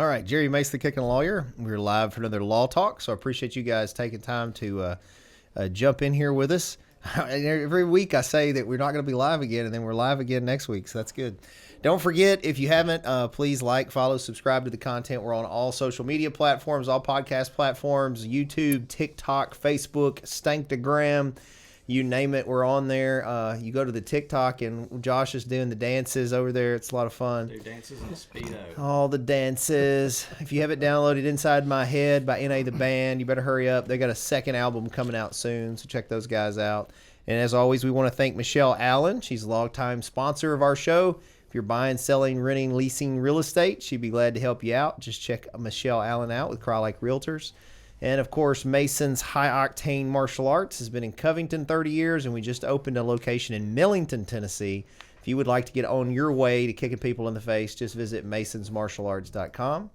All right, Jerry Mace, the Kickin Lawyer. We're live for another Law Talk, so I appreciate you guys taking time to jump in here with us. Every week I say that we're not going to be live again, and then we're live again next week, so that's good. Don't forget, if you haven't, please like, follow, subscribe to the content. We're on all social media platforms, all podcast platforms, YouTube, TikTok, Facebook, Stanktagram. You name it, we're on there. You go to the TikTok, and Josh is doing the dances over there. It's a lot of fun. Do dances in a Speedo. All the dances. If you haven't downloaded Inside My Head by N.A. the Band, you better hurry up. They got a second album coming out soon, so check those guys out. And as always, we want to thank Michelle Allen. She's a longtime sponsor of our show. If you're buying, selling, renting, leasing real estate, she'd be glad to help you out. Just check Michelle Allen out with Cry-Like Realtors. And, of course, Mason's High Octane Martial Arts has been in Covington 30 years, and we just opened a location in Millington, Tennessee. If you would like to get on your way to kicking people in the face, just visit masonsmartialarts.com.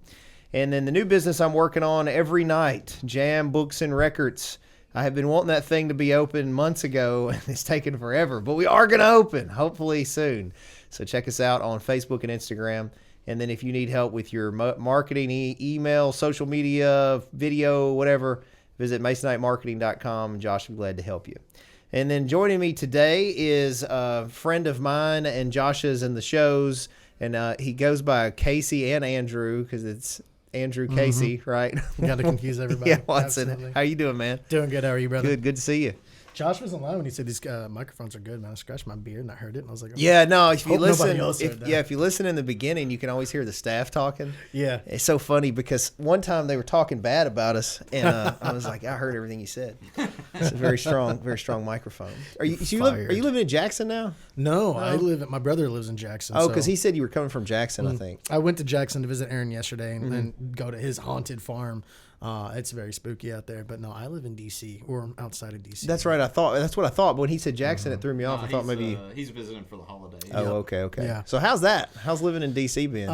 And then the new business I'm working on every night, Jam Books and Records. I have been wanting that thing to be open months ago, and it's taken forever. But we are going to open, hopefully soon. So check us out on Facebook and Instagram. And then if you need help with your marketing, email, social media, video, whatever, visit masonitemarketing.com. Josh will be glad to help you. And then joining me today is a friend of mine and Josh's in the shows. And he goes by Casey and Andrew because it's Andrew Casey, right? You got to confuse everybody. Yeah, Watson. Absolutely. How you doing, man? Doing good. How are you, brother? Good to see you. Josh wasn't lying when he said these microphones are good, man. I scratched my beard and I heard it and I was like, oh, yeah, no, if you listen, if you listen in the beginning, you can always hear the staff talking. Yeah. It's so funny because one time they were talking bad about us and I was like, I heard everything you said. It's a very strong microphone. Are you living in Jackson now? No, my brother lives in Jackson. Oh, because he said you were coming from Jackson, I think. I went to Jackson to visit Aaron yesterday and go to his haunted farm. It's very spooky out there, but no, I live in D.C. or outside of D.C. That's right. That's what I thought. But when he said Jackson, it threw me off. I thought maybe he's visiting for the holidays. Oh, okay. Yeah. So how's that? How's living in D.C. been?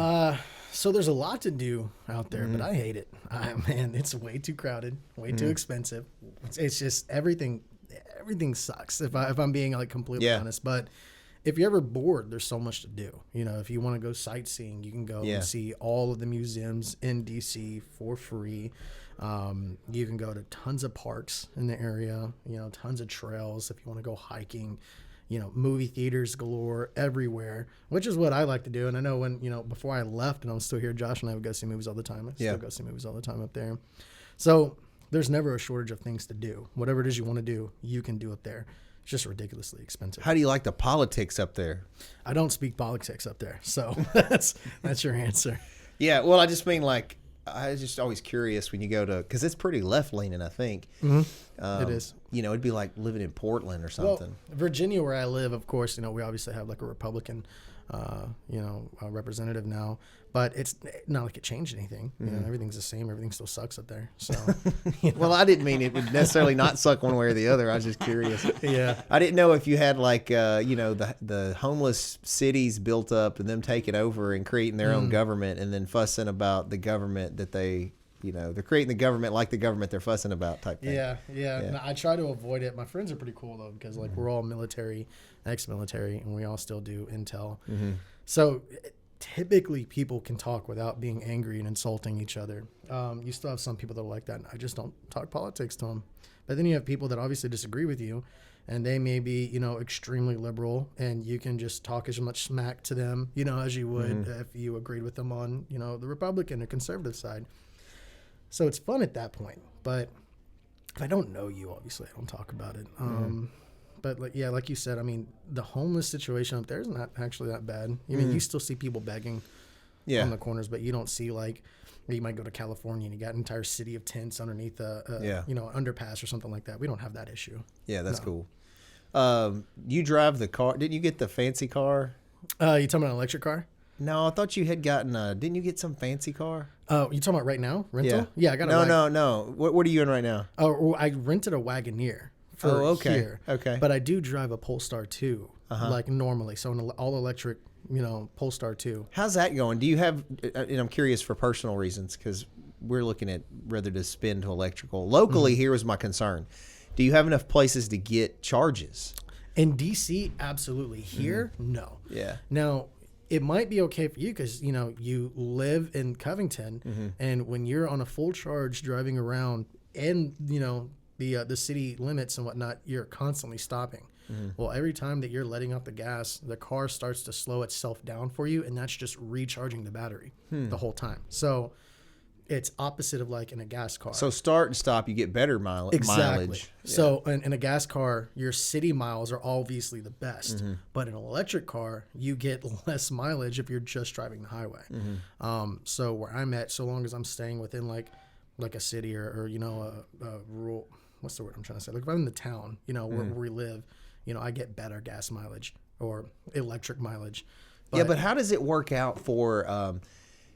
So there's a lot to do out there, but I hate it. Man, it's way too crowded, way too expensive. It's just everything sucks. If I'm being like completely honest, but. If you're ever bored, there's so much to do. You know, if you want to go sightseeing, you can go and see all of the museums in D.C. for free. You can go to tons of parks in the area, tons of trails if you want to go hiking, movie theaters galore everywhere, which is what I like to do. And I know when, before I left and I was still here, Josh and I would go see movies all the time. I still go see movies all the time up there. So there's never a shortage of things to do. Whatever it is you want to do, you can do it there. It's just ridiculously expensive. How do you like the politics up there? I don't speak politics up there, so that's your answer. Yeah, well, I just mean like I was just always curious when you go to because it's pretty left leaning, I think. It is. It'd be like living in Portland or something. Well, Virginia, where I live, of course, we obviously have like a Republican, representative now, but it's not like it changed anything. Everything's the same. Everything still sucks up there. So, Well, I didn't mean it would necessarily not suck one way or the other. I was just curious. Yeah. I didn't know if you had like, the homeless cities built up and them taking over and creating their own government and then fussing about the government that they, they're creating the government like the government they're fussing about type thing. Yeah. No, I try to avoid it. My friends are pretty cool though because like we're all military, ex-military, and we all still do intel. So typically people can talk without being angry and insulting each other. You still have some people that are like that. And I just don't talk politics to them. But then you have people that obviously disagree with you, and they may be, extremely liberal, and you can just talk as much smack to them, as you would if you agreed with them on, the Republican or conservative side. So it's fun at that point. But if I don't know you, obviously I don't talk about it. But like you said, I mean, the homeless situation up there is not actually that bad. You still see people begging on the corners, but you don't see like you might go to California and you got an entire city of tents underneath underpass or something like that. We don't have that issue. Yeah, that's cool. You drive the car. Didn't you get the fancy car? You talking about an electric car? No, I thought you had gotten. Didn't you get some fancy car? Oh, you talking about right now? Rental? Yeah, I got No. What are you in right now? Oh, I rented a Wagoneer. Here. Okay. But I do drive a Polestar 2, like normally. So an all electric, Polestar 2. How's that going? Do you have, and I'm curious for personal reasons, because we're looking at whether to spin to electrical. Locally, here is my concern. Do you have enough places to get charges? In DC, absolutely. Here, no. Yeah. Now, it might be okay for you because, you know, you live in Covington, and when you're on a full charge driving around and, you know, the city limits and whatnot, you're constantly stopping. Well, every time that you're letting out the gas, the car starts to slow itself down for you, and that's just recharging the battery the whole time. So it's opposite of like in a gas car. So start and stop, you get better mileage. Exactly. Yeah. So in a gas car, your city miles are obviously the best, but in an electric car, you get less mileage if you're just driving the highway. So where I'm at, so long as I'm staying within like a city or you know, a rural, what's the word I'm trying to say? Like if I'm in the town, you know, where we live, you know, I get better gas mileage or electric mileage. But how does it work out for,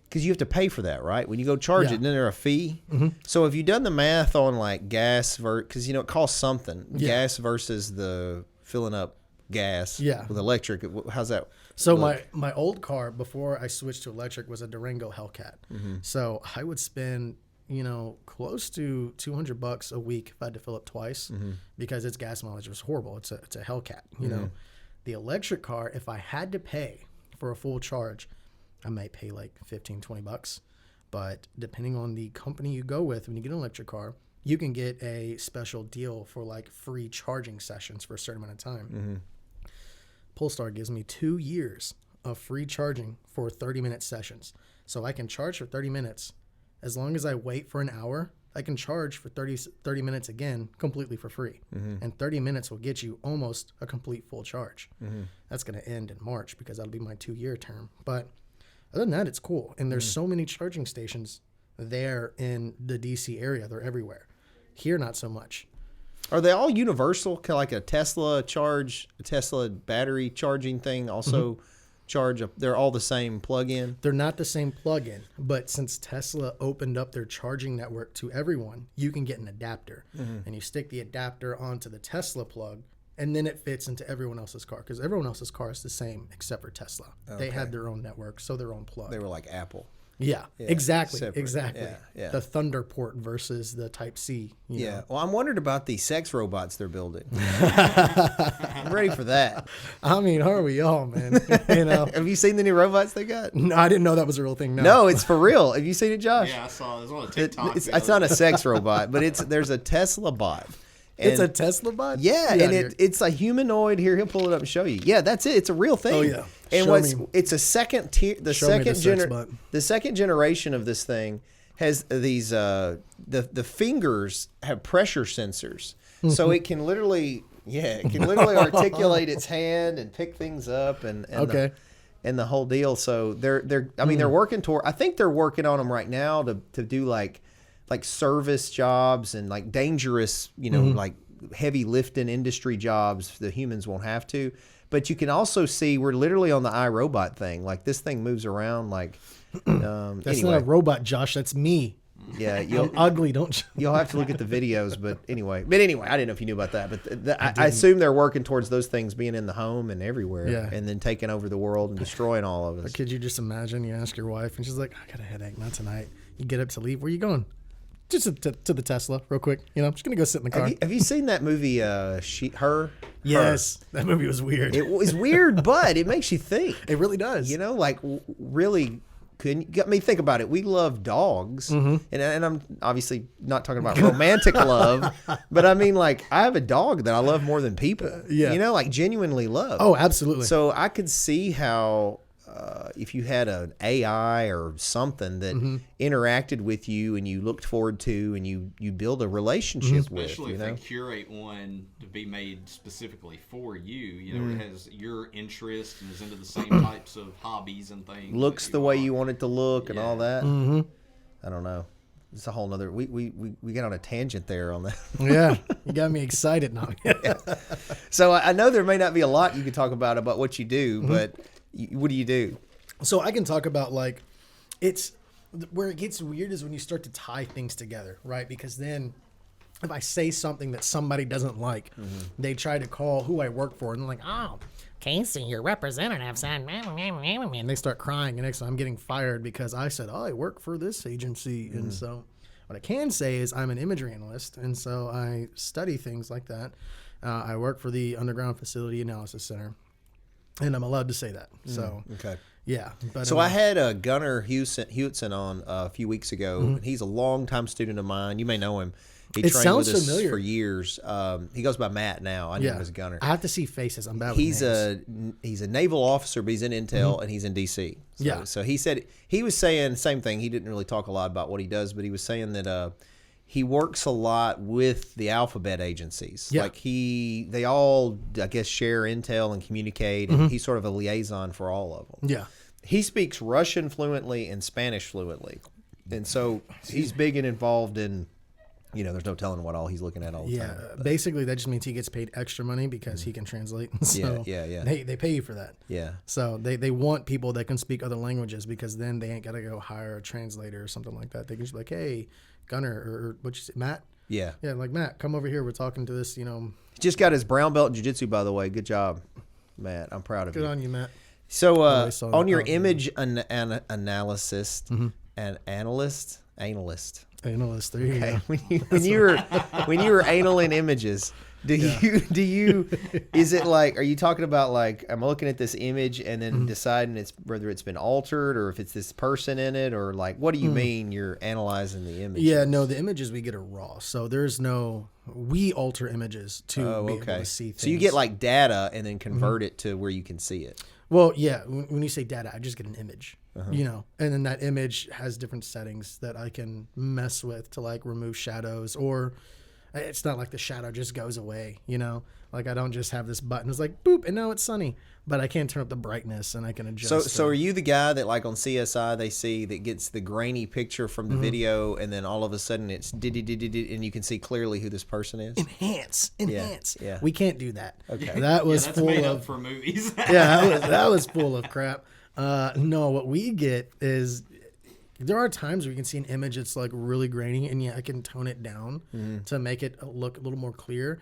because you have to pay for that, right? When you go charge it, and then there's a fee. So if you've done the math on like gas, because, you know, it costs something, gas versus the filling up gas with electric, how's that? So my old car before I switched to electric was a Durango Hellcat. So I would spend, you know, close to $200 a week if I had to fill up twice because its gas mileage was horrible. It's a Hellcat, you know. The electric car, if I had to pay for a full charge, I might pay like $15-20, but depending on the company you go with, when you get an electric car, you can get a special deal for like free charging sessions for a certain amount of time. Polestar gives me 2 years of free charging for 30-minute sessions. So I can charge for 30 minutes. As long as I wait for an hour, I can charge for 30 minutes again completely for free. And 30 minutes will get you almost a complete full charge. That's going to end in March because that'll be my 2-year term. But other than that, it's cool. And there's so many charging stations there in the DC area. They're everywhere. Here, not so much. Are they all universal? Kind of like a Tesla battery charging thing also charge? They're all the same plug-in? They're not the same plug-in, but since Tesla opened up their charging network to everyone, you can get an adapter. And you stick the adapter onto the Tesla plug, and then it fits into everyone else's car because everyone else's car is the same except for Tesla. They had their own network, so their own plug. They were like Apple. Yeah, exactly. Separate. Exactly. Yeah. The Thunder port versus the Type C. You know? Well, I'm wondering about the sex robots they're building. I'm ready for that. I mean, are we all, man? You know. Have you seen the new robots they got? No, I didn't know that was a real thing. No, it's for real. Have you seen it, Josh? Yeah, I saw it. It was on a TikTok. It's not a sex robot, but there's a Tesla bot. And it's a Tesla bot? Yeah, and it's a humanoid. Here, he'll pull it up and show you. Yeah, that's it. It's a real thing. Oh, yeah. And it's a second tier. The second generation of this thing has these. The fingers have pressure sensors, so it can literally articulate its hand and pick things up and the whole deal. So they're working toward. I think they're working on them right now to do like service jobs and like dangerous, you know, like heavy lifting industry jobs the humans won't have to. But you can also see we're literally on the iRobot thing. Like this thing moves around like. That's not a robot, Josh. That's me. Yeah, I'm ugly, don't you? You'll have to look at the videos. But anyway, I didn't know if you knew about that. But I assume they're working towards those things being in the home and everywhere, and then taking over the world and destroying all of us. Or could you just imagine? You ask your wife, and she's like, "I got a headache, not tonight." You get up to leave. Where you going? Just to the Tesla, real quick. You know, I'm just gonna go sit in the car. Have you seen that movie? Her. Yes, that movie was weird. It was weird, but it makes you think. It really does. You know, like really. Think about it. We love dogs, and I'm obviously not talking about romantic love, but I mean, like, I have a dog that I love more than people. You know, like genuinely love. Oh, absolutely. So I could see how if you had an AI or something that interacted with you and you looked forward to and you build a relationship with, especially if they curate one to be made specifically for you. You know, it has your interest and is into the same types of hobbies and things. Looks the way you want it to look and all that. I don't know. It's a whole nother. We got on a tangent there on that. Yeah, you got me excited now. So I know there may not be a lot you can talk about what you do, but what do you do? So I can talk about like, it's where it gets weird is when you start to tie things together, right? Because then if I say something that somebody doesn't like, they try to call who I work for and they're like, "Oh, Casey, your representative said," and they start crying. And next time I'm getting fired because I said, "Oh, I work for this agency." And so what I can say is I'm an imagery analyst. And so I study things like that. I work for the Underground Facility Analysis Center. And I'm allowed to say that. So, Yeah. But So I had Gunnar Hewitson on a few weeks ago. And he's a longtime student of mine. You may know him. He It trained with sounds us familiar. for years. He goes by Matt now. I knew him as Gunnar. I have to see faces. I'm bad with He's names. he's a naval officer, but he's in Intel and he's in DC. So, Yeah. So he said he was saying the same thing. He didn't really talk a lot about what he does, but he was saying that he works a lot with the alphabet agencies. Yeah. Like they all, I guess, share intel and communicate, and he's sort of a liaison for all of them. Yeah. He speaks Russian fluently and Spanish fluently, and so he's big and involved in. There's no telling what all he's looking at all the time. Yeah, basically that just means he gets paid extra money because he can translate. So yeah. They pay you for that. Yeah. So they want people that can speak other languages because then they ain't got to go hire a translator or something like that. They can just be like, hey, Gunnar, or what you say, Matt? Yeah. Yeah, like, Matt, come over here. We're talking to this, He just got his brown belt in jiu-jitsu, by the way. Good job, Matt. I'm proud of you. Good on you, Matt. So I saw on that. your Oh, image analyst, analyst. Analyst, there you go. When you were anal in images, do you is it like, are you talking about like, I'm looking at this image and then deciding whether it's been altered or if it's this person in it, or like, what do you mean you're analyzing the image? Yeah, no, the images we get are raw. So we alter images to be able to see things. So you get like data and then convert it to where you can see it. Well, yeah, when you say data, I just get an image, and then that image has different settings that I can mess with to like remove shadows, or it's not like the shadow just goes away, like I don't just have this button. It's like boop, and now it's sunny, but I can turn up the brightness and I can adjust. So are you the guy that like on CSI they see that gets the grainy picture from the video and then all of a sudden it's and you can see clearly who this person is? enhance. Yeah. We can't do that. Okay. That was that's full made of up for movies. that was full of crap. No, what we get is there are times where you can see an image that's like really grainy, and I can tone it down to make it look a little more clear.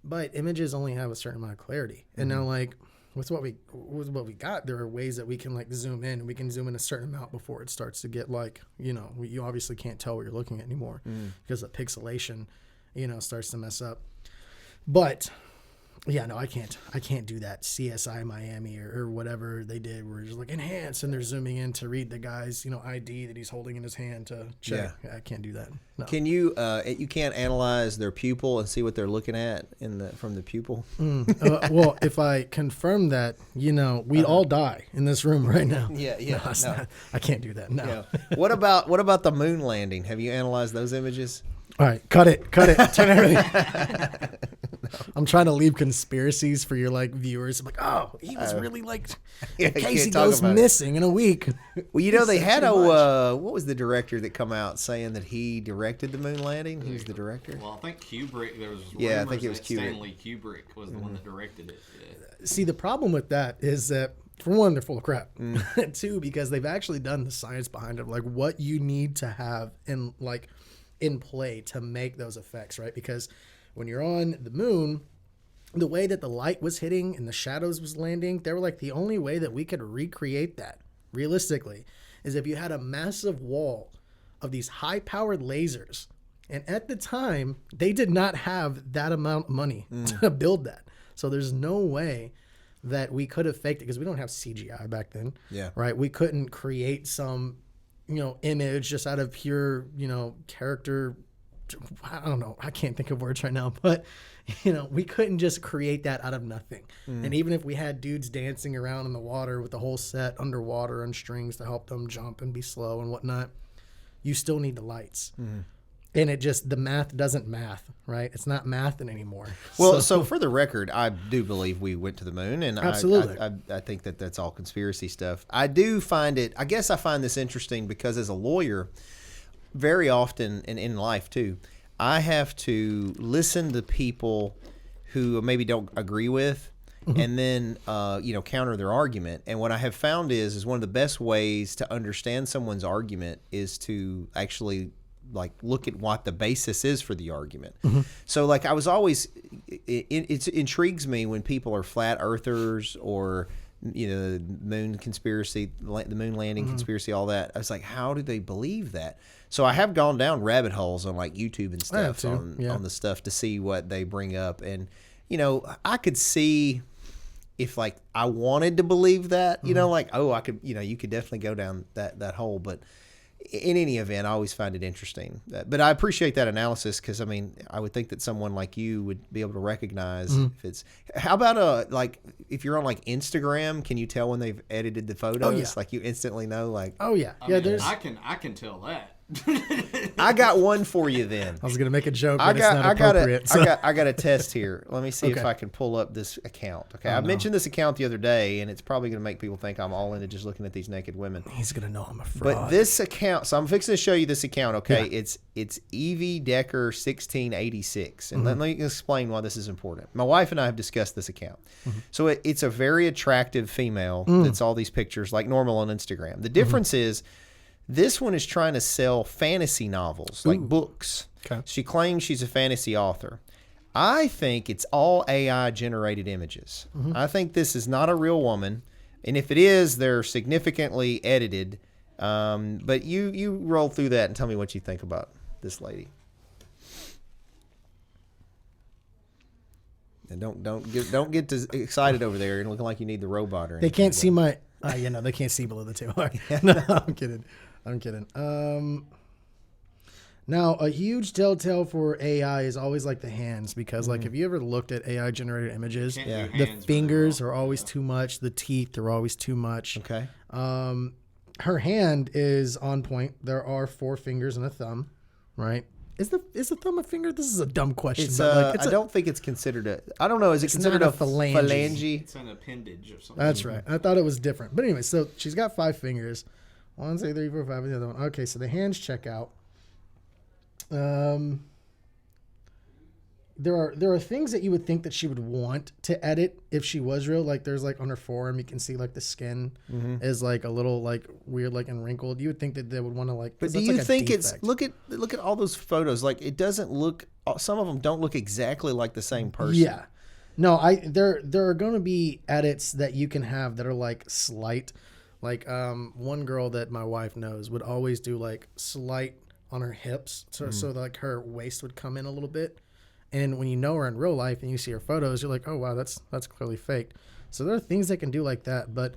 But images only have a certain amount of clarity, and now like with what we got, there are ways that we can like zoom in. We can zoom in a certain amount before it starts to get like you obviously can't tell what you're looking at anymore because the pixelation starts to mess up. But yeah, no, I can't do that. CSI Miami or whatever they did, where it's just like enhance, and they're zooming in to read the guy's ID that he's holding in his hand to check. Yeah. I can't do that. No. Can you can't analyze their pupil and see what they're looking at from the pupil? Well, if I confirm that, we'd all die in this room right now. Yeah. No. I can't do that. No. Yeah. What about the moon landing? Have you analyzed those images? All right, cut it, turn everything. I'm trying to leave conspiracies for your like viewers. I'm like, oh, he was really like, in case he goes missing in a week. Well, they had what was the director that come out saying that he directed the moon landing? Who's the director? Well, I think Kubrick. There was I think it was that Kubrick. Stanley Kubrick was the one that directed it. Yeah. See, the problem with that is that, for one, they're full of crap. Two, because they've actually done the science behind it, like what you need to have in play to make those effects, right? Because when you're on the moon, the way that the light was hitting and the shadows was landing, they were like the only way that we could recreate that realistically is if you had a massive wall of these high-powered lasers. And at the time, they did not have that amount of money to build that. So there's no way that we could have faked it because we don't have CGI back then. Yeah. Right? We couldn't create some image just out of pure, character. I don't know. I can't think of words right now, but we couldn't just create that out of nothing. And even if we had dudes dancing around in the water with the whole set underwater on strings to help them jump and be slow and whatnot, you still need the lights. And the math doesn't math, right? It's not mathing anymore. Well, so for the record, I do believe we went to the moon, and absolutely. I think that that's all conspiracy stuff. I do find it, I guess I find this interesting because as a lawyer, very often, and in life too, I have to listen to people who maybe don't agree with, and then counter their argument. And what I have found is one of the best ways to understand someone's argument is to actually like look at what the basis is for the argument. So like I was always, it intrigues me when people are flat earthers or moon conspiracy, the moon landing conspiracy, all that. I was like, how do they believe that? So I have gone down rabbit holes on like YouTube and stuff on the stuff to see what they bring up. And I could see if like I wanted to believe that, you know, like, oh, I could, you know, you could definitely go down that hole. But in any event, I always find it interesting. But I appreciate that analysis because, I mean, I would think that someone like you would be able to recognize if it's. How about like if you're on like Instagram, can you tell when they've edited the photos? Oh, yeah. Like you instantly know, like. Oh yeah, I yeah. mean, There's. I can tell that. I got one for you then. I was gonna make a joke, but it's not appropriate. I got a test here. Let me see if Okay. I can pull up this account. Okay, Oh, I no. mentioned this account the other day, and it's probably going to make people think I'm all into just looking at these naked women. He's gonna know I'm a fraud. But this account, so I'm fixing to show you this account. Okay, Yeah. it's Evie Decker 1686, and let me explain why this is important. My wife and I have discussed this account. So it's a very attractive female. That's all these pictures like normal on Instagram. The difference is. This one is trying to sell fantasy novels, like books. Okay. She claims she's a fantasy author. I think it's all AI generated images. I think this is not a real woman. And if it is, they're significantly edited. But you roll through that and tell me what you think about this lady. And don't get excited over there and looking like you need the robot or anything. They can't see my. They can't see below the two. No, I'm kidding. Now, a huge telltale for AI is always like the hands because, like, have you ever looked at AI generated images? Can't do The hands fingers very are well. always too much. The teeth are always too much. Okay. Her hand is on point. There are 4 fingers and a thumb, right? Is the thumb a finger? This is a dumb question. It's but like, I don't think it's considered a. I don't know. Is it considered not a a phalange. phalange? It's an appendage of something. That's right. I thought it was different. But anyway, so she's got 5 fingers. 1, 2, 3, 4, 5, and the other one. Okay, so the hands check out. There are things that you would think that she would want to edit if she was real. Like there's like on her forearm, you can see like the skin is like a little like weird, like and wrinkled. You would think that they would want to like. But do you think it's look at all those photos? Like it doesn't look. Some of them don't look exactly like the same person. Yeah. No, there are going to be edits that you can have that are like slight. Like one girl that my wife knows would always do like slight on her hips, so like her waist would come in a little bit. And when you know her in real life and you see her photos, you're like, oh wow, that's clearly faked. So there are things that can do like that. But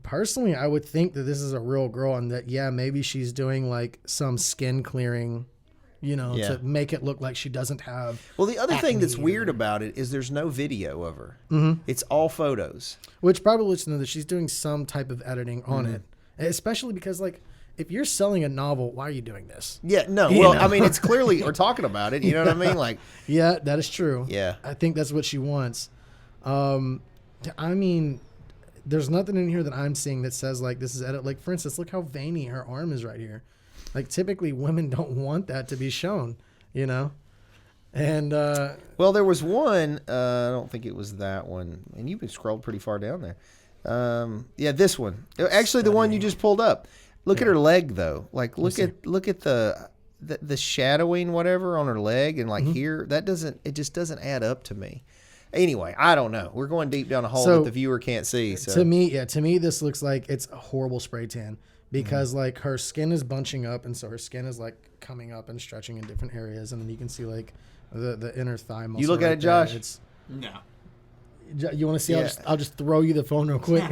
personally, I would think that this is a real girl and that maybe she's doing like some skin clearing, to make it look like she doesn't have. Well, the other thing that's acne weird about it is there's no video of her. It's all photos. Which probably lets you know that she's doing some type of editing on it, especially because like if you're selling a novel, why are you doing this? Yeah, no. You Well, know. I mean, it's clearly we're talking about it. You know what I mean? Like, Yeah, that is true. yeah. I think that's what she wants. I mean, there's nothing in here that I'm seeing that says like this is edit. Like for instance, look how veiny her arm is right here. Like typically women don't want that to be shown, And Well, there was one. I don't think it was that one. And you've been scrolled pretty far down there. Yeah, this one. Actually, the one you just pulled up. Look at her leg though. Like look at the shadowing whatever on her leg and like here it just doesn't add up to me. Anyway, I don't know. We're going deep down a hole So, that the viewer can't see. So to me, this looks like it's a horrible spray tan because like her skin is bunching up, and so her skin is like coming up and stretching in different areas, and then you can see like the inner thigh muscle. You look at it, there. Josh? It's No. you want to see? Yeah. I'll just throw you the phone real quick.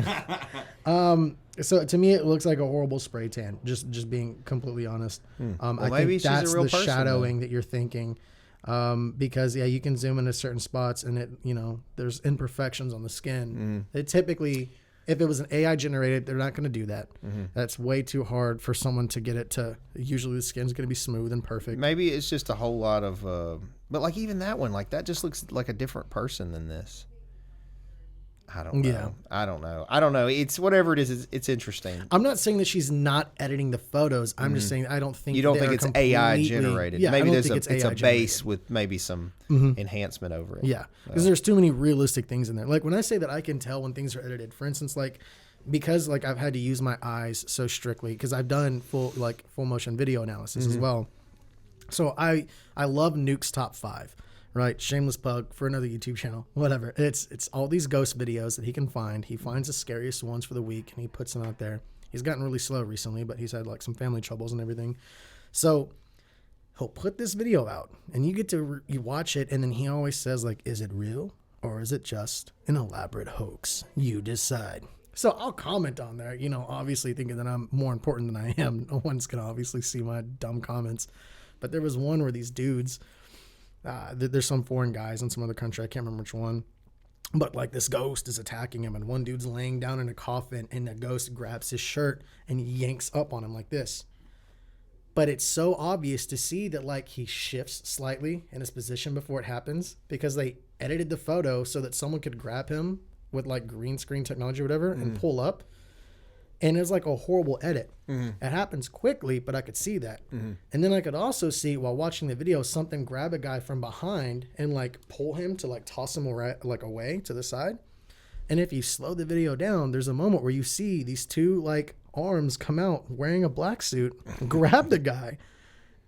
So to me, it looks like a horrible spray tan. Just being completely honest. Well, I maybe think she's a that's real the person, shadowing that you're thinking. Because you can zoom into certain spots and it, there's imperfections on the skin. It typically, if it was an AI generated, they're not going to do that. That's way too hard for someone to get it to. Usually the skin's going to be smooth and perfect. maybe it's just a whole lot of. But like even that one, like that just looks like a different person than this. I don't know. Yeah. I don't know. It's whatever it is. It's interesting. I'm not saying that she's not editing the photos. I'm just saying I don't think You don't they think are it's AI completely- generated? Yeah, I Maybe don't there's think it's a AI base generated. with maybe some enhancement over it. Yeah, because there's too many realistic things in there. Like when I say that I can tell when things are edited, for instance, like because like I've had to use my eyes so strictly because I've done full motion video analysis as well. So I love Nuke's top 5. Right, shameless plug for another YouTube channel. Whatever. It's all these ghost videos that he can find. He finds the scariest ones for the week and he puts them out there. He's gotten really slow recently, but he's had like some family troubles and everything. So he'll put this video out and you get to you watch it and then he always says like, is it real or is it just an elaborate hoax? You decide. So I'll comment on there, you know, obviously thinking that I'm more important than I am. No one's going to obviously see my dumb comments. But there was one where these dudes, there's some foreign guys in some other country, I can't remember which one, but like this ghost is attacking him, and one dude's laying down in a coffin, and the ghost grabs his shirt and yanks up on him like this. But it's so obvious to see that like he shifts slightly in his position before it happens, because they edited the photo so that someone could grab him with like green screen technology or whatever and pull up. And it was like a horrible edit. It happens quickly, but I could see that. And then I could also see while watching the video, something grab a guy from behind and like pull him to like toss him like away to the side. And if you slow the video down, there's a moment where you see these two like arms come out wearing a black suit, grab the guy,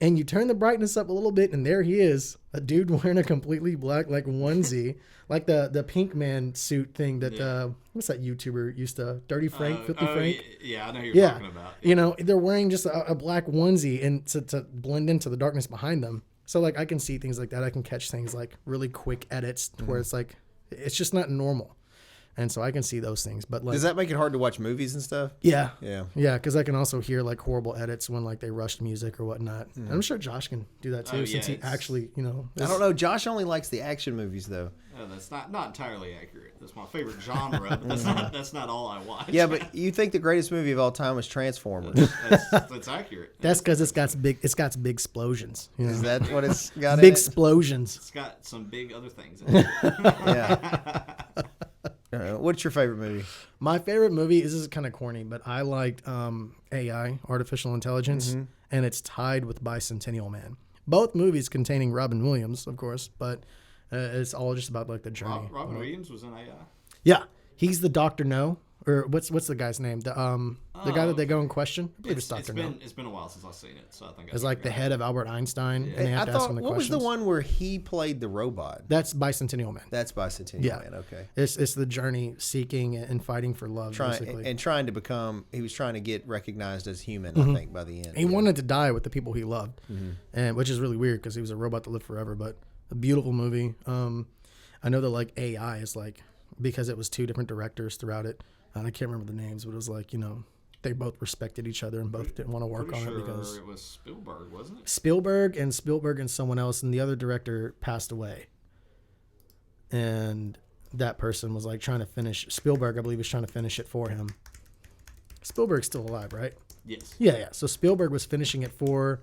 and you turn the brightness up a little bit, and there he is, a dude wearing a completely black like onesie, like the Pink Man suit thing that what's that YouTuber used to, Dirty Frank, 50 Frank? Yeah, I know who you're talking about. You know, they're wearing just a black onesie and to blend into the darkness behind them. So like I can see things like that. I can catch things like really quick edits where it's like it's just not normal. And so I can see those things. But like, Does that make it hard to watch movies and stuff? Yeah. Yeah. Yeah, because I can also hear like horrible edits when like they rushed music or whatnot. I'm sure Josh can do that too, since he actually, you know. I don't know. Josh only likes the action movies though. That's not entirely accurate. That's my favorite genre, but that's not all I watch. Yeah, but you think the greatest movie of all time was Transformers? That's accurate. That's because it's got big explosions. You know? Is that what it's got? Big in it? explosions. It's got some big other things in it. Yeah. What's your favorite movie? My favorite movie is kind of corny, but I liked AI, artificial intelligence, and it's tied with Bicentennial Man. Both movies containing Robin Williams, of course, but it's all just about like the journey. Robin Williams was in AI. Yeah, he's the Dr. No, or what's the guy's name? The guy that they go and question. I believe it's Dr. No. It's been a while since I've seen it, so I think it's like the head of Albert Einstein, and they have to ask him the what questions. was the one where he played the robot? That's Bicentennial Man. That's Bicentennial Man. Okay. It's the journey, seeking and fighting for love, basically. And trying to become. He was trying to get recognized as human. I think by the end, he wanted to die with the people he loved, and which is really weird because he was a robot that lived forever. But a beautiful movie. I know that like AI is like, because it was two different directors throughout it, and I can't remember the names, but it was like, you know, they both respected each other and both didn't want to work on it because it was Spielberg, wasn't it? Spielberg and someone else, and the other director passed away. And that person was like trying to finish, Spielberg, I believe, was trying to finish it for him. Spielberg's still alive, right? Yes. Yeah. So Spielberg was finishing it for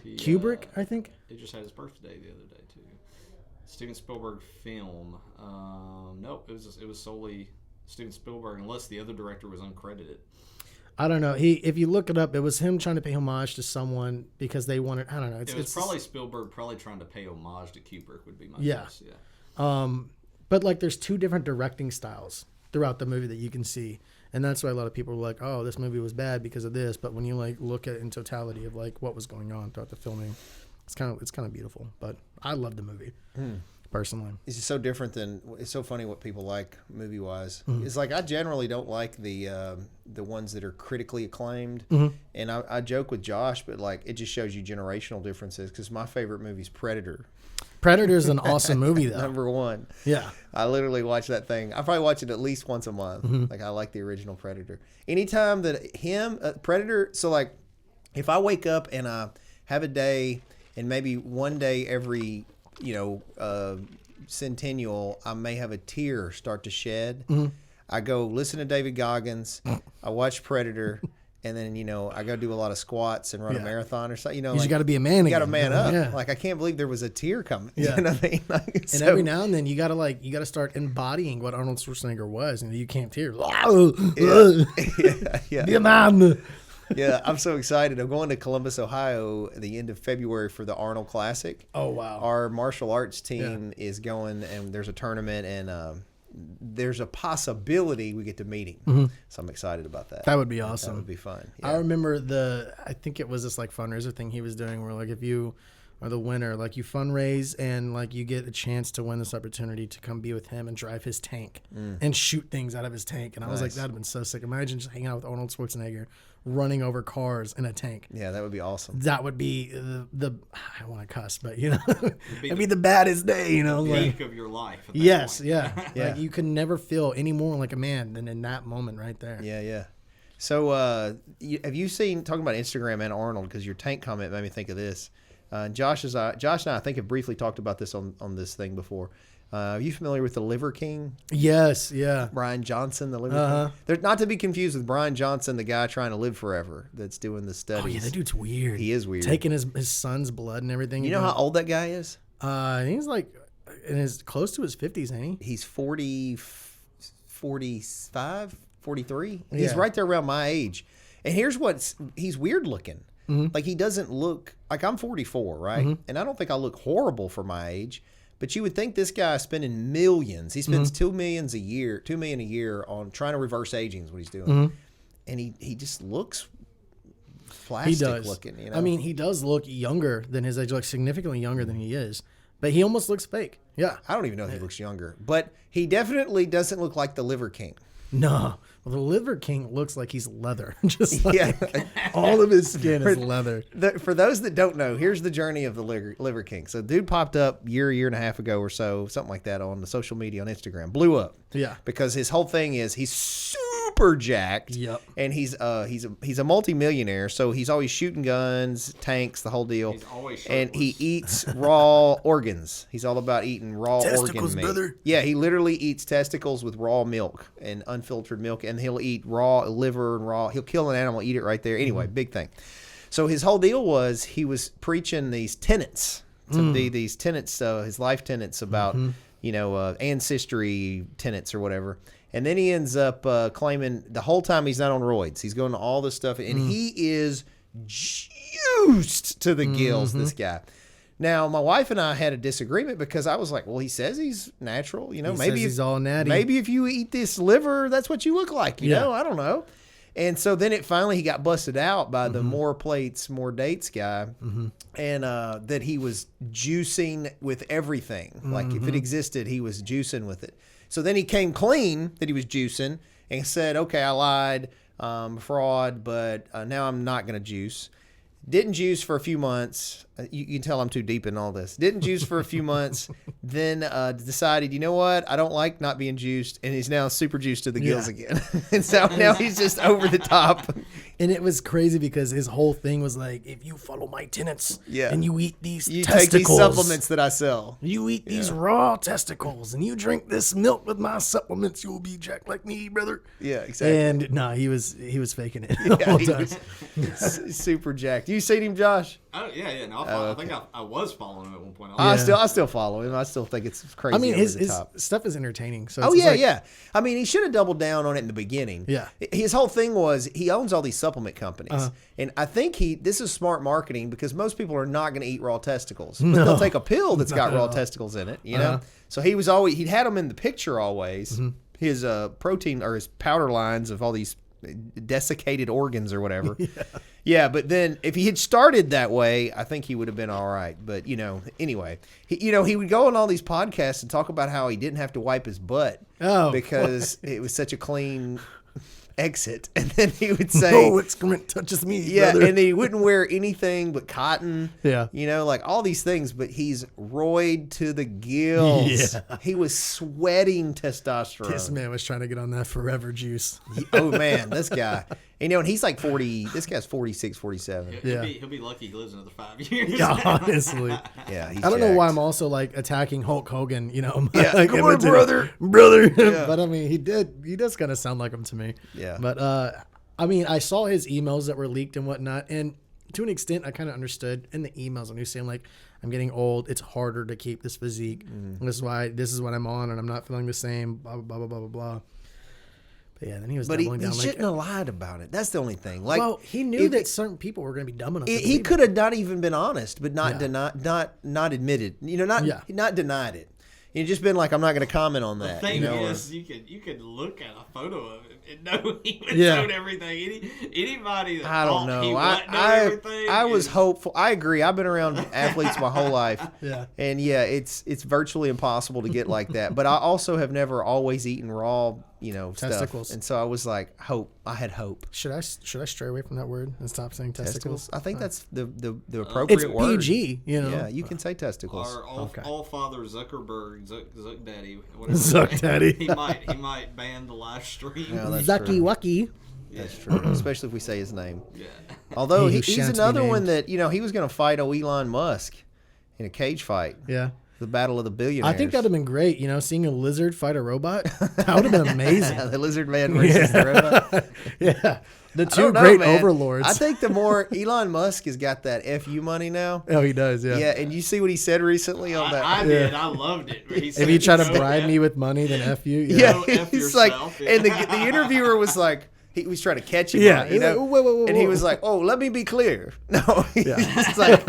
Kubrick, I think. He just had his birthday the other day too. Steven Spielberg film. No, it was solely Steven Spielberg, unless the other director was uncredited. I don't know. If you look it up, it was him trying to pay homage to someone because they wanted. I don't know. It's probably Spielberg trying to pay homage to Kubrick would be my guess. Yeah. But like, there's two different directing styles throughout the movie that you can see, and that's why a lot of people are like, "Oh, this movie was bad because of this." But when you like look at it in totality of like what was going on throughout the filming, it's kind of beautiful. But I love the movie. Personally, it's so different than. It's so funny what people like movie wise. It's like I generally don't like the ones that are critically acclaimed, and I joke with Josh, but like it just shows you generational differences. Because my favorite movie is Predator. Predator's an awesome movie though. Number one. Yeah, I literally watch that thing. I probably watch it at least once a month. Like I like the original Predator. Anytime that Predator. So like, if I wake up and I have a day, and maybe one day every centennial, I may have a tear start to shed. I go listen to David Goggins. I watch Predator, and then I go do a lot of squats and run a marathon or something. You got to be a man. You got to man up. Yeah. Like I can't believe there was a tear coming. Yeah. You know what I mean? Like, and every now and then you got to start embodying what Arnold Schwarzenegger was, and you can't tear. Yeah. Be a man. Yeah, I'm so excited. I'm going to Columbus, Ohio at the end of February for the Arnold Classic. Oh, wow. Our martial arts team is going, and there's a tournament, and there's a possibility we get to meet him. So I'm excited about that. That would be awesome. That would be fun. Yeah. I remember I think it was this like fundraiser thing he was doing where like if you are the winner, like you fundraise and like you get a chance to win this opportunity to come be with him and drive his tank and shoot things out of his tank. And I was like, that'd have been so sick. Imagine just hanging out with Arnold Schwarzenegger, running over cars in a tank. Yeah, that would be awesome. That would be the I don't want to cuss, but it'd be the baddest day, Peak of your life. At that Yes, point. yeah. Yeah. Like you could never feel any more like a man than in that moment right there. Yeah, yeah. So, have you seen, talking about Instagram and Arnold, because your tank comment made me think of this. Josh and I think have briefly talked about this on this thing before. Are you familiar with the Liver King? Yes, yeah. Brian Johnson, the Liver King? They're not to be confused with Brian Johnson, the guy trying to live forever that's doing the studies. Oh yeah, that dude's weird. He is weird. Taking his son's blood and everything. You know how old that guy is? He's like in his close to his 50s, ain't he? He's 45, 43. He's Yeah. right there around my age. And here's he's weird looking. Like he doesn't look like, I'm 44, right? And I don't think I look horrible for my age. But you would think this guy is spending millions. He spends $2 million a year on trying to reverse aging is what he's doing. And he just looks plastic He does. looking. I mean, he does look younger than his age, like significantly younger than he is. But he almost looks fake. Yeah. I don't even know if he looks younger. But he definitely doesn't look like the Liver King. No. Well, the Liver King looks like he's leather. Just like Yeah. all of his skin is leather. For those that don't know, here's the journey of the Liver King. So dude popped up year and a half ago or so, something like that, on the social media on Instagram. Blew up. Yeah. Because his whole thing is he's super jacked. Yep. And he's a multimillionaire, so he's always shooting guns, tanks, the whole deal. He's always and he shirtless. eats raw organs. He's all about eating raw Testicles, organ meat. brother. Yeah, he literally eats testicles with raw milk and unfiltered milk, and he'll eat raw liver and raw. He'll kill an animal, eat it right there. Anyway, big thing. So his whole deal was he was preaching these tenets to be these tenets, his life tenets about ancestry tenets or whatever. And then he ends up claiming the whole time he's not on roids. He's going to all this stuff, and he is juiced to the gills, this guy. Now, my wife and I had a disagreement because I was like, well, he says he's natural. He maybe says he's all natty. Maybe if you eat this liver, that's what you look like. You know, I don't know. And so then he got busted out by the more plates, more dates guy, and that he was juicing with everything. Like if it existed, he was juicing with it. So then he came clean that he was juicing and said, okay, I lied, fraud, but now I'm not going to juice. Didn't juice for a few months. You can tell I'm too deep in all this. Didn't juice for a few months. Then decided, you know what? I don't like not being juiced. And he's now super juiced to the gills again. And so now he's just over the top. And it was crazy because his whole thing was like, if you follow my tenets and you eat these You testicles, take these supplements that I sell. you eat these raw testicles, and you drink this milk with my supplements, you'll be jacked like me, brother. Yeah, exactly. And no, he was faking it the Yeah, whole he time. was super jacked. You seen him, Josh? Oh, yeah. No, I think I was following him at one point. I still follow him. I still think it's crazy. I mean, over his the top. stuff is entertaining. So Oh it's yeah, like, yeah. I mean, he should have doubled down on it in the beginning. Yeah. His whole thing was he owns all these supplement companies, and I think this is smart marketing because most people are not going to eat raw testicles, but they'll take a pill that's got raw testicles in it. You know, so he'd had them in the picture always. His protein or his powder lines of all these desiccated organs or whatever. Yeah, but then if he had started that way, I think he would have been all right. But anyway, he would go on all these podcasts and talk about how he didn't have to wipe his butt because it was such a clean exit, and then he would say, no excrement touches me. yeah, brother. and then he wouldn't wear anything but cotton. Yeah. Like all these things, but he's roid to the gills. Yeah. He was sweating testosterone. This man was trying to get on that forever juice. Oh man, this guy. And he's like 40. This guy's 46, 47. Yeah. He'll be lucky he lives another 5 years. Yeah, honestly. Yeah, he's I don't know why jacked. I'm also like attacking Hulk Hogan, Yeah, like, come on, imitating- brother. But I mean, he does kind of sound like him to me. Yeah. But I mean, I saw his emails that were leaked and whatnot, and to an extent, I kind of understood in the emails when he was saying like, I'm getting old, it's harder to keep this physique. This is what I'm on, and I'm not feeling the same. Blah blah blah blah blah blah. But yeah, then he was But he doubling down. shouldn't have lied about it. That's the only thing. Like, well, he knew that certain people were going to be dumb enough. to he believe could have not even been honest, but not Yeah. not admitted. Not denied it. Just been like, I'm not going to comment on that. The thing or- is, you could look at a photo of him and know he would Yeah. own everything. Anybody that I don't thought he know. wouldn't know everything I was is- hopeful. I agree. I've been around athletes my whole life. Yeah. And yeah, it's virtually impossible to get like that. But I also have never always eaten raw Testicles. stuff. And so I was like, hope. I had hope. Should I stray away from that word and stop saying testicles? I think that's the It's appropriate word. PG, Yeah, you can say testicles. Our all father Zuckerberg, Zuck Daddy, Zuck Daddy. he might ban the live stream. Yeah, that's Zucky true. Wucky. That's true, especially if we say his name. Yeah. Although He who he's shan't be another one named. that he was going to fight Elon Musk in a cage fight, Yeah. the battle of the billionaires. I think that'd have been great, seeing a lizard fight a robot. That would have been amazing. the lizard man versus the robot. Yeah. The I two don't know, great man. overlords. I think the more Elon Musk has got that FU money now. Oh, he does, yeah. Yeah, and you see what he said recently on that. I did. I loved it. He If said, you try to "No, bribe F- me with money, then F you. Yeah, Go F he's yourself. like, and the interviewer was like, he was trying to catch him. Yeah, on it, he's like, whoa, and he whoa. was like, "Oh, let me be clear. No, he's just like,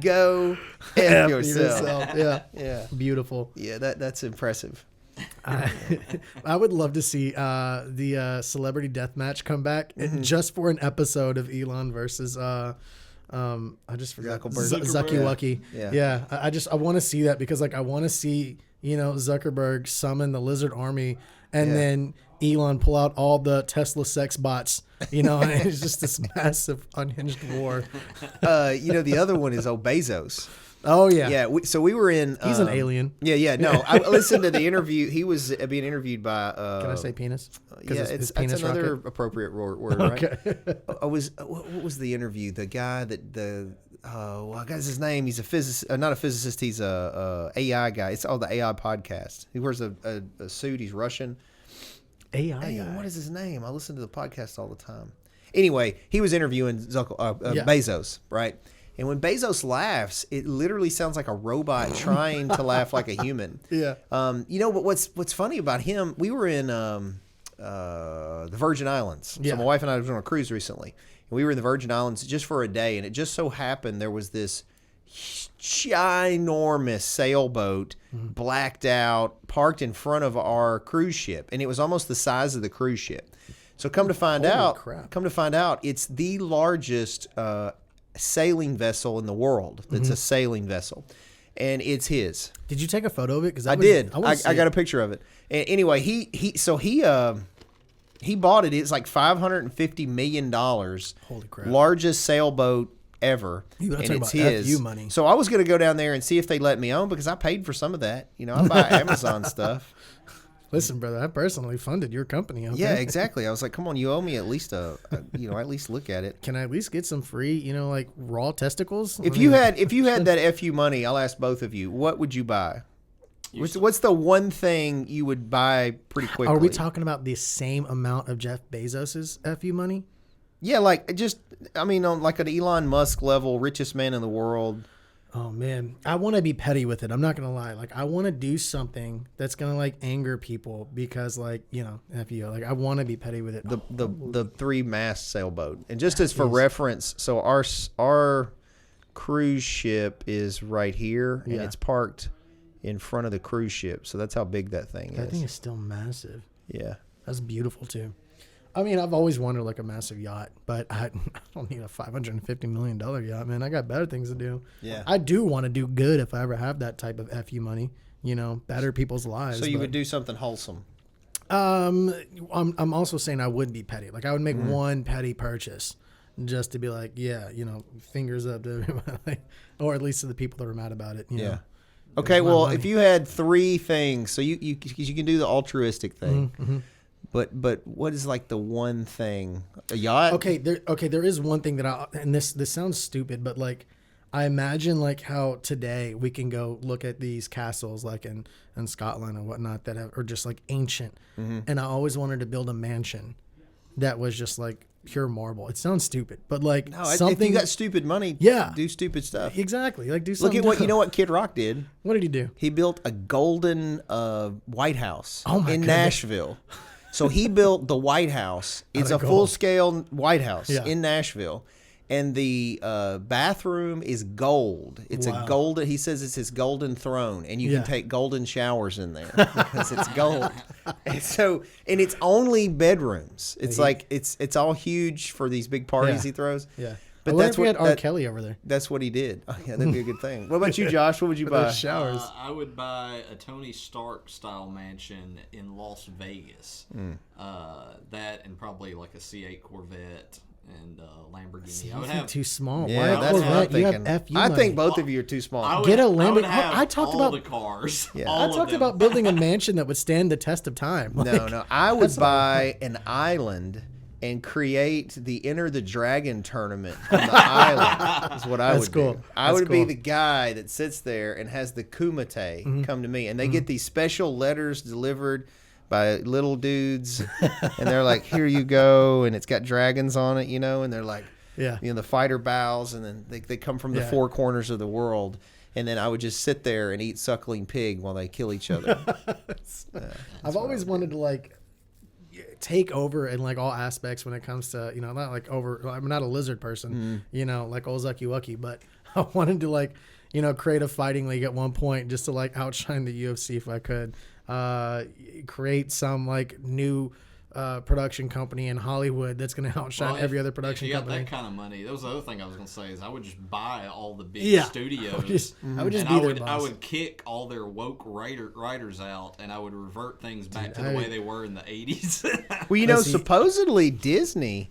go F yourself." Yeah. Beautiful. Yeah, that's impressive. I would love to see the celebrity death match come back just for an episode of Elon versus I just forgot Zuckerberg. Zucky Wucky. Yeah. I want to see that because I want to see Zuckerberg summon the lizard army and then Elon pull out all the Tesla sex bots. And it's just this massive unhinged war. The other one is Bezos. Oh yeah. Yeah, so we were in. He's an alien. Yeah. No, I listened to the interview. He was being interviewed by. Can I say penis? Yeah, his that's another appropriate word, right? Okay. What was the interview? The guy I got his name. He's a physicist, not a physicist. He's a AI guy. It's all the AI podcast. He wears a suit. He's Russian. AI. What is his name? I listen to the podcast all the time. Anyway, he was interviewing Bezos, right? And when Bezos laughs, it literally sounds like a robot trying to laugh like a human. Yeah. But what's funny about him? We were in the Virgin Islands. Yeah. So my wife and I was on a cruise recently, and we were in the Virgin Islands just for a day. And it just so happened there was this ginormous sailboat, blacked out, parked in front of our cruise ship, and it was almost the size of the cruise ship. So come to find out, it's the largest sailing vessel in the world. That's a sailing vessel, and it's his. Did you take a photo of it? Because I did. I got a picture of it. And anyway, he bought it. It's like $550 million. Holy crap! Largest sailboat ever. You and talking it's about his. FU money. So I was going to go down there and see if they let me own because I paid for some of that. I buy Amazon stuff. Listen, brother, I personally funded your company. Okay? Yeah, exactly. I was like, come on, you owe me at least at least look at it. Can I at least get some free, like raw testicles? If you had that FU money, I'll ask both of you, what would you buy? What's the one thing you would buy pretty quickly? Are we talking about the same amount of Jeff Bezos's FU money? Yeah, on like an Elon Musk level, richest man in the world. Oh man, I want to be petty with it. I'm not gonna lie. Like I want to do something that's gonna anger people because FU. Like I want to be petty with it. The 3-mast sailboat, and just as for reference, so our cruise ship is right here, and it's parked in front of the cruise ship. So that's how big that thing is. That thing is still massive. Yeah, that's beautiful too. I mean, I've always wanted a massive yacht, but I don't need a $550 million yacht, man. I got better things to do. Yeah. I do want to do good if I ever have that type of FU money, better people's lives. So you would do something wholesome. I'm also saying I would be petty. Like I would make one petty purchase just to be like, fingers up to everybody, or at least to the people that are mad about it. You know? Okay, well, if you had 3 things, so you can do the altruistic thing. Mm-hmm. But what is the one thing? A yacht? Okay, there is one thing that and this sounds stupid, but I imagine how today we can go look at these castles in Scotland and whatnot that are just ancient. Mm-hmm. And I always wanted to build a mansion that was just pure marble. It sounds stupid, but something. If you got stupid money, do stupid stuff. Exactly. Do something. Look at what Kid Rock did. What did he do? He built a golden White House in Nashville. So he built the White House. It's a full-scale White House in Nashville. And the bathroom is gold. It's a golden, he says it's his golden throne. And you can take golden showers in there because it's gold. And it's only bedrooms. It's it's all huge for these big parties he throws. Yeah. But I wonder that's if we what had R. Kelly over there. that's what he did. Oh, yeah, that'd be a good thing. What about you, Josh? What would you buy? Those showers. I would buy a Tony Stark style mansion in Las Vegas. That and probably like a C8 Corvette and Lamborghini. See, I would you think have too small. Yeah, Why that's what I'm Corvette? You have thinking. FU I money. think both of you are too small. I would, Get a I would Lamborghini. have I talked all about- the cars. Yeah. all I of talked them. about building a mansion that would stand the test of time. No. I would buy an island and create the Enter the Dragon tournament on the island. Is what I That's would cool. do. I That's would be cool. the guy that sits there and has the kumite come to me, and they get these special letters delivered by little dudes, and they're like, "Here you go," and it's got dragons on it, and they're like, Yeah. the fighter bows, and then they come from the Yeah. four corners of the world. And then I would just sit there and eat suckling pig while they kill each other. I've always wanted to like take over in like all aspects when it comes to not like over. I'm not a lizard person, like Ozaki Wucky, but I wanted to like create a fighting league at one point just to like outshine the UFC if I could. Create some like new production company in Hollywood that's going to outshine every other production if you got company. that kind of money, that was the other thing I was going to say is I would just buy all the big Yeah. studios. I would just and be I their would, boss. I would kick all their woke writers out, and I would revert things back to the way they were in the 80s. Well, See- supposedly Disney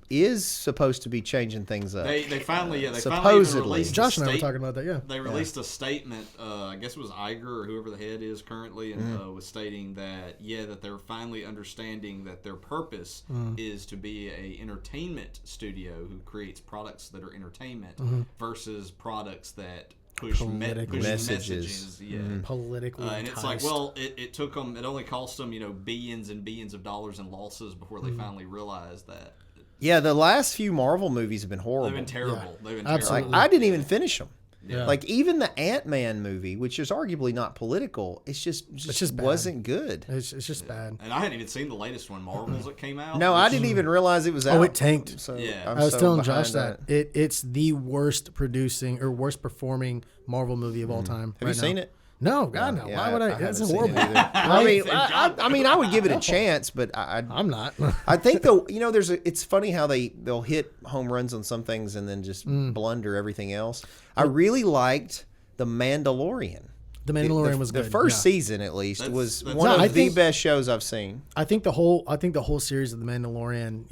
is supposed to be changing things up. they finally, they finally even supposedly. released Josh a and I were state- talking about that. Yeah. They released a statement, I guess it was Iger or whoever the head is currently, and was stating that that they're finally understanding that their purpose is to be a entertainment studio who creates products that are entertainment versus products that push Politically. messages. Yeah. Politically And it's like, well, it took them. It only cost them, billions and billions of dollars in losses before they finally realized that Yeah, the last few Marvel movies have been horrible. they've been terrible. They've been Absolutely. Like I didn't even finish them. Yeah. Like even the Ant-Man movie, which is arguably not political, it's just bad. wasn't good. It's just bad. And I hadn't even seen the latest one, Marvels, that came out. No, I which- didn't even realize it was out. Oh, it tanked. So Yeah. I'm I was so telling behind Josh that it's the worst producing or worst performing Marvel movie of all time. Have you seen it? No, God, no. Yeah, Why would I? haven't That's seen it horrible. either. I mean, I would give it a chance, but I'm not. I think though, it's funny how they'll hit home runs on some things and then just blunder everything else. I really liked The Mandalorian. The Mandalorian was The good. first yeah. season, at least, was that's- one No, of I the think- best shows I've seen. I think the whole series of The Mandalorian,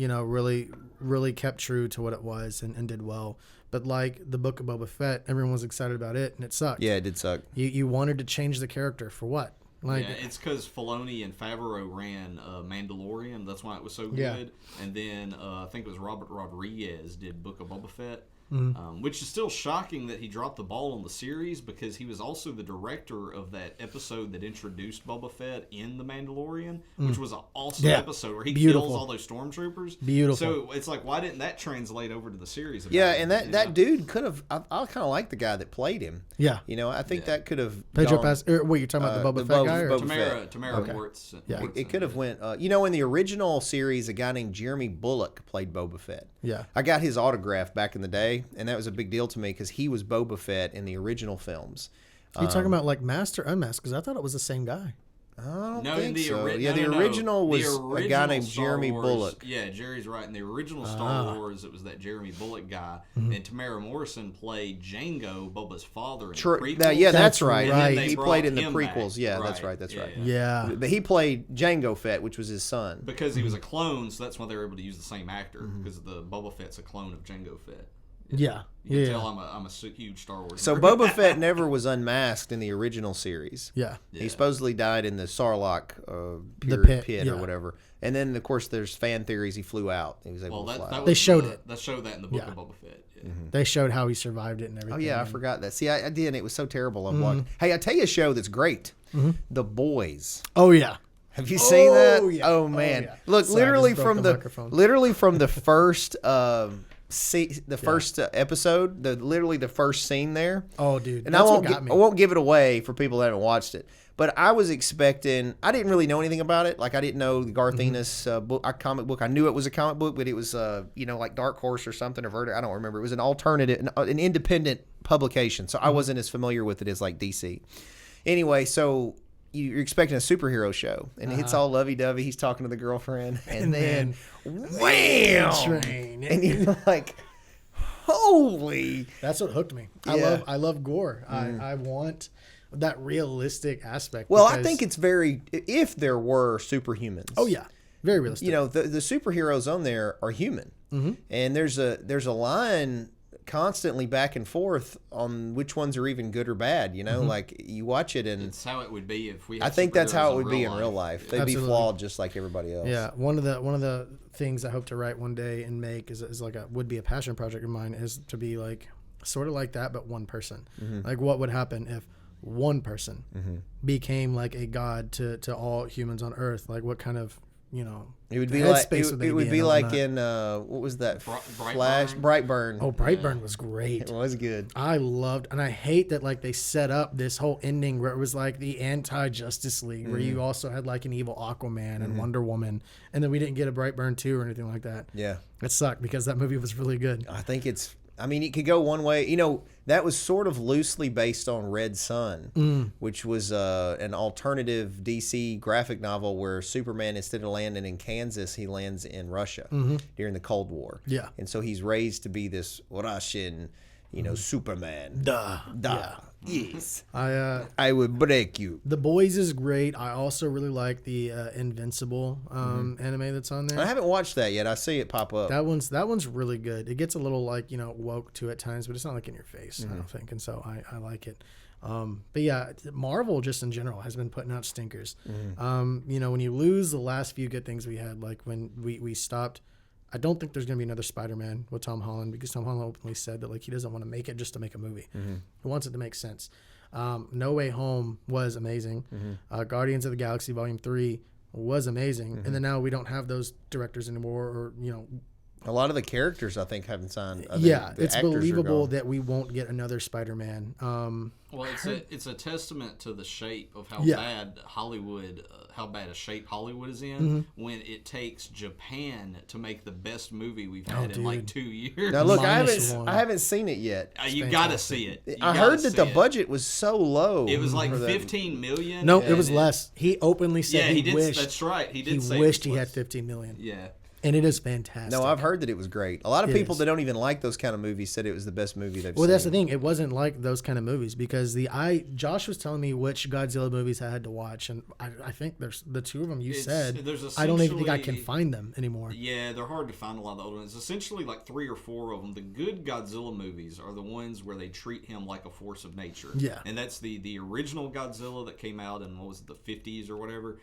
really kept true to what it was and did well. But like the Book of Boba Fett, everyone was excited about it, and it sucked. Yeah, it did suck. You wanted to change the character for what? Like, Yeah, it's because Filoni and Favreau ran Mandalorian. That's why it was so good. Yeah. And then I think it was Robert Rodriguez did Book of Boba Fett, Mm-hmm. which is still shocking that he dropped the ball on the series because he was also the director of that episode that introduced Boba Fett in The Mandalorian, which was an awesome Yeah. episode where he Beautiful. kills all those stormtroopers. Beautiful. So it's like, why didn't that translate over to the series? Yeah, about and it, that dude could have. I kind of like the guy that played him. yeah. I think that could have. Pedro gone- Pascal. Wait, you're talking about the Boba the Fett Boba- guy? Or? Boba- Tamara Fett. Mortz. Yeah. It could have went. In the original series, a guy named Jeremy Bullock played Boba Fett. Yeah. I got his autograph back in the day, and that was a big deal to me because he was Boba Fett in the original films. You talking about like Masked or Unmasked? Because I thought it was the same guy. I don't No, think in the so. ori- Yeah, no, the no, no. original was The a guy original named Star Jeremy Wars- Bullock. Yeah, Jerry's right. In the original Star Wars, it was that Jeremy Bullock guy, and Tamara Morrison played Django, Boba's father, in the prequels. Yeah, That's that's right. right. And then they He brought played in the him prequels. back. Yeah, that's right. That's right. Yeah. But he played Jango Fett, which was his son. Because he was a clone, so that's why they were able to use the same actor. Because the Boba Fett's a clone of Django Fett. Yeah. You Yeah. can tell I'm a huge Star Wars. So nerd. Boba Fett never was unmasked in the original series. Yeah. He supposedly died in the Sarlacc pit yeah. or whatever. And then, of course, there's fan theories he flew out. He was able Well, to fly that out. was They showed the- it. They showed that in the book Yeah. of Boba Fett. Yeah. They showed how he survived it and everything. Oh, yeah, I and- forgot that. See, I did, and it was so terrible. I'm like, hey, I tell you a show that's great. The Boys. Oh yeah. Have you seen that? Oh, yeah. Oh, man. Oh, yeah. Look, Sorry, I literally just broke from the the microphone. first first episode, the first scene there. Oh, dude. And That's I won't what got me. I won't give it away for people that haven't watched it. But I was expecting. I didn't really know anything about it. Like I didn't know the Garth Ennis comic book. I knew it was a comic book, but it was like Dark Horse or something or Vertigo. I don't remember. It was an alternative, an independent publication. So I wasn't as familiar with it as like DC. Anyway, so you're expecting a superhero show, and it's all lovey-dovey. He's talking to the girlfriend, and then wham! Train. And you're like, Holy. That's what hooked me. Yeah. I love gore. I want that realistic aspect. Well, I because- think it's very, if there were superhumans. Oh yeah, very realistic. You know, the superheroes on there are human. And there's a line constantly back and forth on which ones are even good or bad. You know, like you watch it and It's how it would be if we. I Had think that's how it superheroes would be in real life. They'd Absolutely. be flawed just like everybody else. Yeah, one of the things I hope to write one day and make is like would be a passion project of mine is to be like sort of like that, but one person. Like what would happen if one person became like a god to all humans on Earth? Like what kind of It would be like headspace would they it would be be in on like that? in what was that Brightburn? Flash Brightburn? Oh, Brightburn was great. It was good. I loved, and I hate that like they set up this whole ending where it was like the anti-Justice League, where you also had like an evil Aquaman and Wonder Woman, and then we didn't get a Brightburn 2 or anything like that. Yeah. It sucked because that movie was really good. I think I mean, it could go one way. You know, that was sort of loosely based on Red Sun, which was an alternative DC graphic novel where Superman, instead of landing in Kansas, he lands in Russia during the Cold War. Yeah. And so he's raised to be this Russian, Superman. Duh. Yes. I will break you. The Boys is great. I also really like the Invincible anime that's on there. I haven't watched that yet. I see it pop up. That one's really good. It gets a little like woke to at times, but it's not like in your face. I don't think, and so I like it. But yeah, Marvel just in general has been putting out stinkers. When you lose the last few good things we had, like when we stopped. I don't think there's going to be another Spider-Man with Tom Holland because Tom Holland openly said that like he doesn't want to make it just to make a movie. He wants it to make sense. No Way Home was amazing. Guardians of the Galaxy Volume 3 was amazing. And then now we don't have those directors anymore, or a lot of the characters, I think, haven't signed. It's believable that we won't get another Spider-Man. Well, it's a testament to the shape of how bad Hollywood, how bad a shape Hollywood is in when it takes Japan to make the best movie we've had in like 2 years. Now look, I -1. haven't seen it yet. You got to see it. I heard that the budget was so low. It was like 15 million. No, it was less. He openly said he did. wished. That's right. He He say wished it he had was- 15 million. Yeah. And it is fantastic. No, I've heard that it was great. A lot of It people is. that don't even like those kind of movies said it was the best movie they've seen. Well, that's the thing. It wasn't like those kind of movies because Josh was telling me which Godzilla movies I had to watch, and I think there's the two of them you said. I don't even think I can find them anymore. Yeah, they're hard to find a lot of the older ones. Essentially, like 3 or 4 of them. The good Godzilla movies are the ones where they treat him like a force of nature. Yeah. And that's the original Godzilla that came out in, what was it, the 50s or whatever.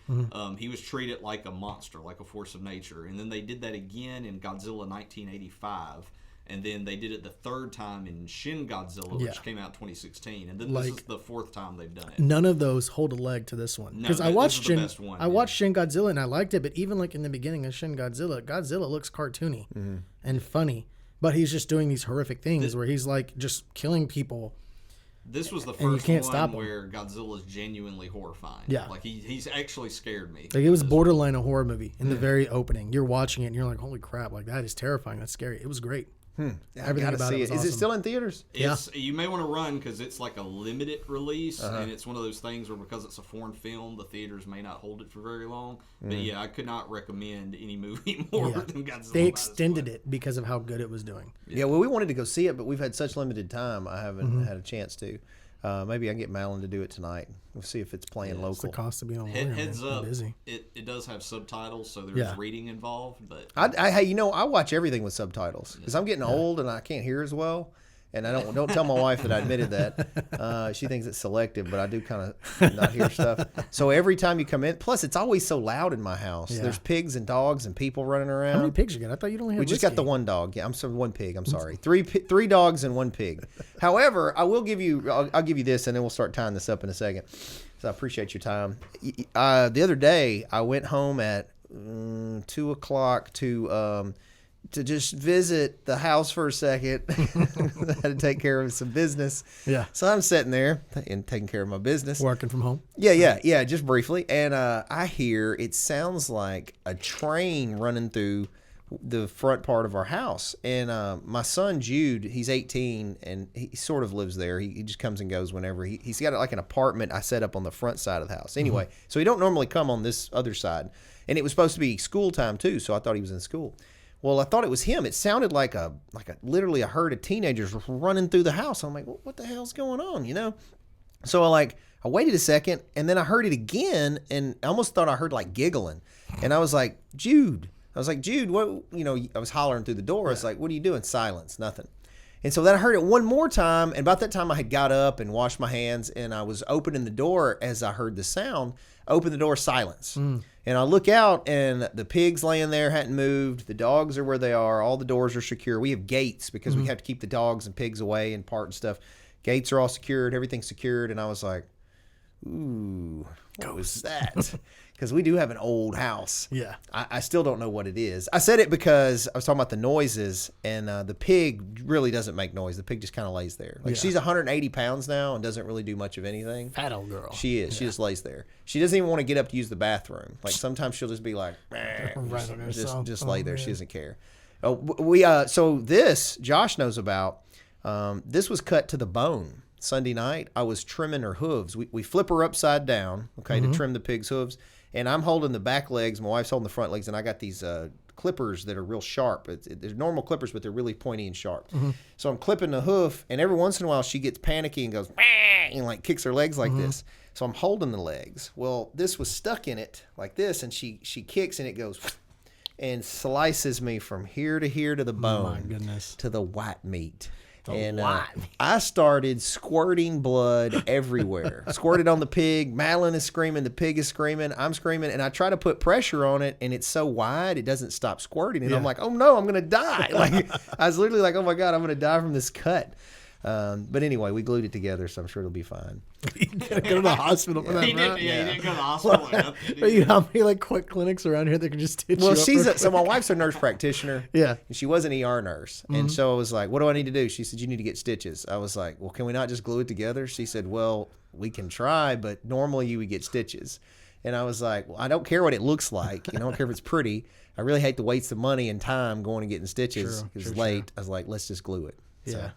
He was treated like a monster, like a force of nature. And then they did that again in Godzilla 1985. And then they did it the third time in Shin Godzilla, which came out in 2016. And then this is the 4th time they've done it. None of those hold a leg to this one. Because No, I watched this is the best one, I watched Shin Godzilla and I liked it, but even like in the beginning of Shin Godzilla, Godzilla looks cartoony and funny. But he's just doing these horrific things where he's like just killing people. This was the you first can't one stop him. where Godzilla's genuinely horrifying. Yeah. Like he's actually scared me. Like it was borderline a horror movie in the very opening. You're watching it and you're like, holy crap, like that is terrifying. That's scary. It was great. Everything about it was Is awesome. it still in theaters? You may want to run because it's like a limited release, and it's one of those things where because it's a foreign film, the theaters may not hold it for very long. But yeah, I could not recommend any movie more than Godzilla. They extended it because of how good it was doing. Yeah, well, we wanted to go see it, but we've had such limited time. I haven't had a chance to. Maybe I can get Malin to do it tonight. We'll see if it's playing It's the local. cost of being a lawyer. Heads man. I'm up, busy. it does have subtitles, so there's reading involved. But I watch everything with subtitles because I'm getting old and I can't hear as well. And I don't tell my wife that I admitted that. She thinks it's selective, but I do kind of not hear stuff. So every time you come in, plus it's always so loud in my house. Yeah. There's pigs and dogs and people running around. How many pigs you got? I thought you only had We just got the one dog. Yeah, I'm sorry, one pig. I'm sorry, three dogs and one pig. However, I'll give you this, and then we'll start tying this up in a second. So I appreciate your time. The other day, I went home at 2:00 to just visit the house for a second. I had to take care of some business. Yeah. So I'm sitting there and taking care of my business. Working from home. Yeah, just briefly. And I hear it sounds like a train running through the front part of our house. And my son, Jude, he's 18, and he sort of lives there. He just comes and goes whenever. He's got like an apartment I set up on the front side of the house. Anyway, so he don't normally come on this other side. And it was supposed to be school time, too, so I thought he was in school. Well, I thought it was him. It sounded like literally a herd of teenagers running through the house. I'm like, what the hell's going on, you know? So I waited a second, and then I heard it again, and I almost thought I heard like giggling. And I was like, Jude. What, you know, I was hollering through the door. I was like, what are you doing? Silence, nothing. And so then I heard it one more time, and about that time I had got up and washed my hands, and I was opening the door as I heard the sound. Open the door, silence. And I look out, and the pig's laying there, hadn't moved. The dogs are where they are. All the doors are secure. We have gates because we have to keep the dogs and pigs away and part and stuff. Gates are all secured. Everything's secured. And I was like, ooh, what was that? Because we do have an old house. Yeah. I still don't know what it is. I said it because I was talking about the noises, and the pig really doesn't make noise. The pig just kind of lays there. Like, she's 180 pounds now and doesn't really do much of anything. Fat old girl. She is. Yeah. She just lays there. She doesn't even want to get up to use the bathroom. Like, sometimes she'll just be like, just lay there. Man. She doesn't care. So this, Josh knows about, this was cut to the bone. Sunday night, I was trimming her hooves. We flip her upside down, okay, to trim the pig's hooves. And I'm holding the back legs. My wife's holding the front legs. And I got these clippers that are real sharp. They're normal clippers, but they're really pointy and sharp. So I'm clipping the hoof. And every once in a while, she gets panicky and goes, and like kicks her legs like this. So I'm holding the legs. Well, this was stuck in it like this. And she kicks and it goes and slices me from here to the bone. Oh, my goodness. To the white meat. I started squirting blood everywhere. Squirted on the pig. Madeline is screaming. The pig is screaming. I'm screaming. And I try to put pressure on it, and it's so wide, it doesn't stop squirting. And I'm like, oh, no, I'm going to die. Like, I was literally like, oh, my God, I'm going to die from this cut. But anyway, we glued it together, so I'm sure it'll be fine. You gotta go to the hospital for that, he right? He didn't go to the hospital. You know how many quick clinics around here that can just stitch you up? So my wife's a nurse practitioner. Yeah. And she was an ER nurse. And so I was like, what do I need to do? She said, you need to get stitches. I was like, well, can we not just glue it together? She said, well, we can try, but normally you would get stitches. And I was like, well, I don't care what it looks like. I don't care if it's pretty. I really hate to waste the money and time going and getting stitches. It was late. I was like, let's just glue it.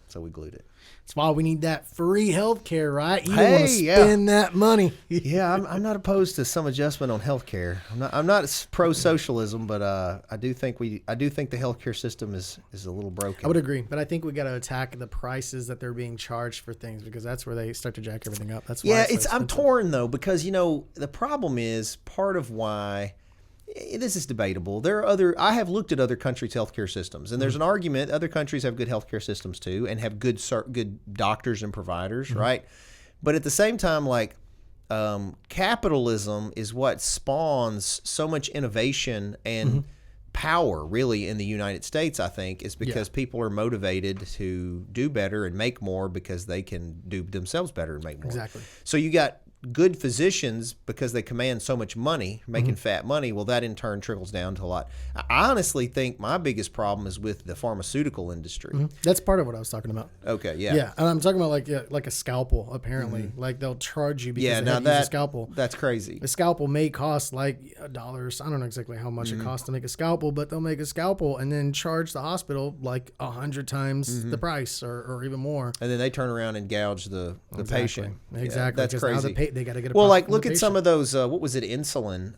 So we glued it. That's why we need that free health care, right? You want to spend that money. I'm not opposed to some adjustment on health care. I'm not pro socialism, but I do think the healthcare system is a little broken. I would agree, but I think we got to attack the prices that they're being charged for things, because that's where they start to jack everything up. That's why I'm torn though, because the problem is part of why. This is debatable. I have looked at other countries' healthcare systems, and there's an argument other countries have good healthcare systems too, and have good doctors and providers, right? But at the same time, like capitalism is what spawns so much innovation and power, really, in the United States. I think is because people are motivated to do better and make more because they can do themselves better and make more. Exactly. So you got good physicians because they command so much money, making fat money. Well, that in turn trickles down to a lot. I honestly think my biggest problem is with the pharmaceutical industry. That's part of what I was talking about. Okay, yeah. Yeah, and I'm talking about like a scalpel, apparently. Like they'll charge you because they have to use a scalpel. That's crazy. A scalpel may cost like $1. I don't know exactly how much it costs to make a scalpel, but they'll make a scalpel and then charge the hospital like 100 times the price or even more. And then they turn around and gouge the patient. Exactly. Yeah, that's crazy. They got to get well, like look at some of those. What was it? Insulin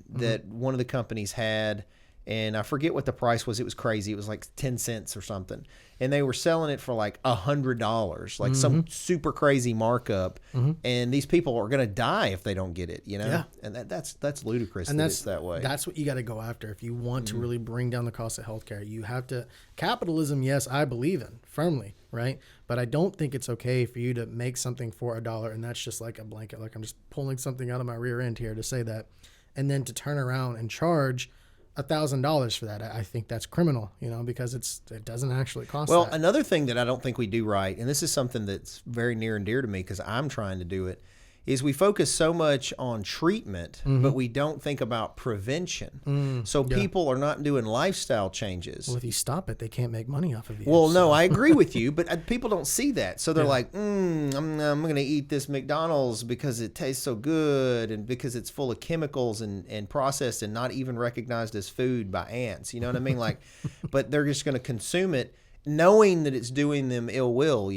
that one of the companies had, and I forget what the price was. It was crazy. It was like 10 cents or something, and they were selling it for like $100, like some super crazy markup. And these people are going to die if they don't get it. Yeah. And that's ludicrous. And it's that way. That's what you got to go after if you want to really bring down the cost of healthcare. You have to capitalism. Yes, I believe in firmly. Right. But I don't think it's okay for you to make something for $1, and that's just like a blanket. Like I'm just pulling something out of my rear end here to say that, and then to turn around and charge $1,000 for that. I think that's criminal, because it doesn't actually cost. Well, that. Another thing that I don't think we do right, and this is something that's very near and dear to me because I'm trying to do it, is we focus so much on treatment, but we don't think about prevention. So people are not doing lifestyle changes. Well, if you stop it, they can't make money off of you. Well, no, I agree with you, but people don't see that. So they're like, I'm going to eat this McDonald's because it tastes so good and because it's full of chemicals and processed and not even recognized as food by ants. You know what I mean? Like, but they're just going to consume it knowing that it's doing them ill will,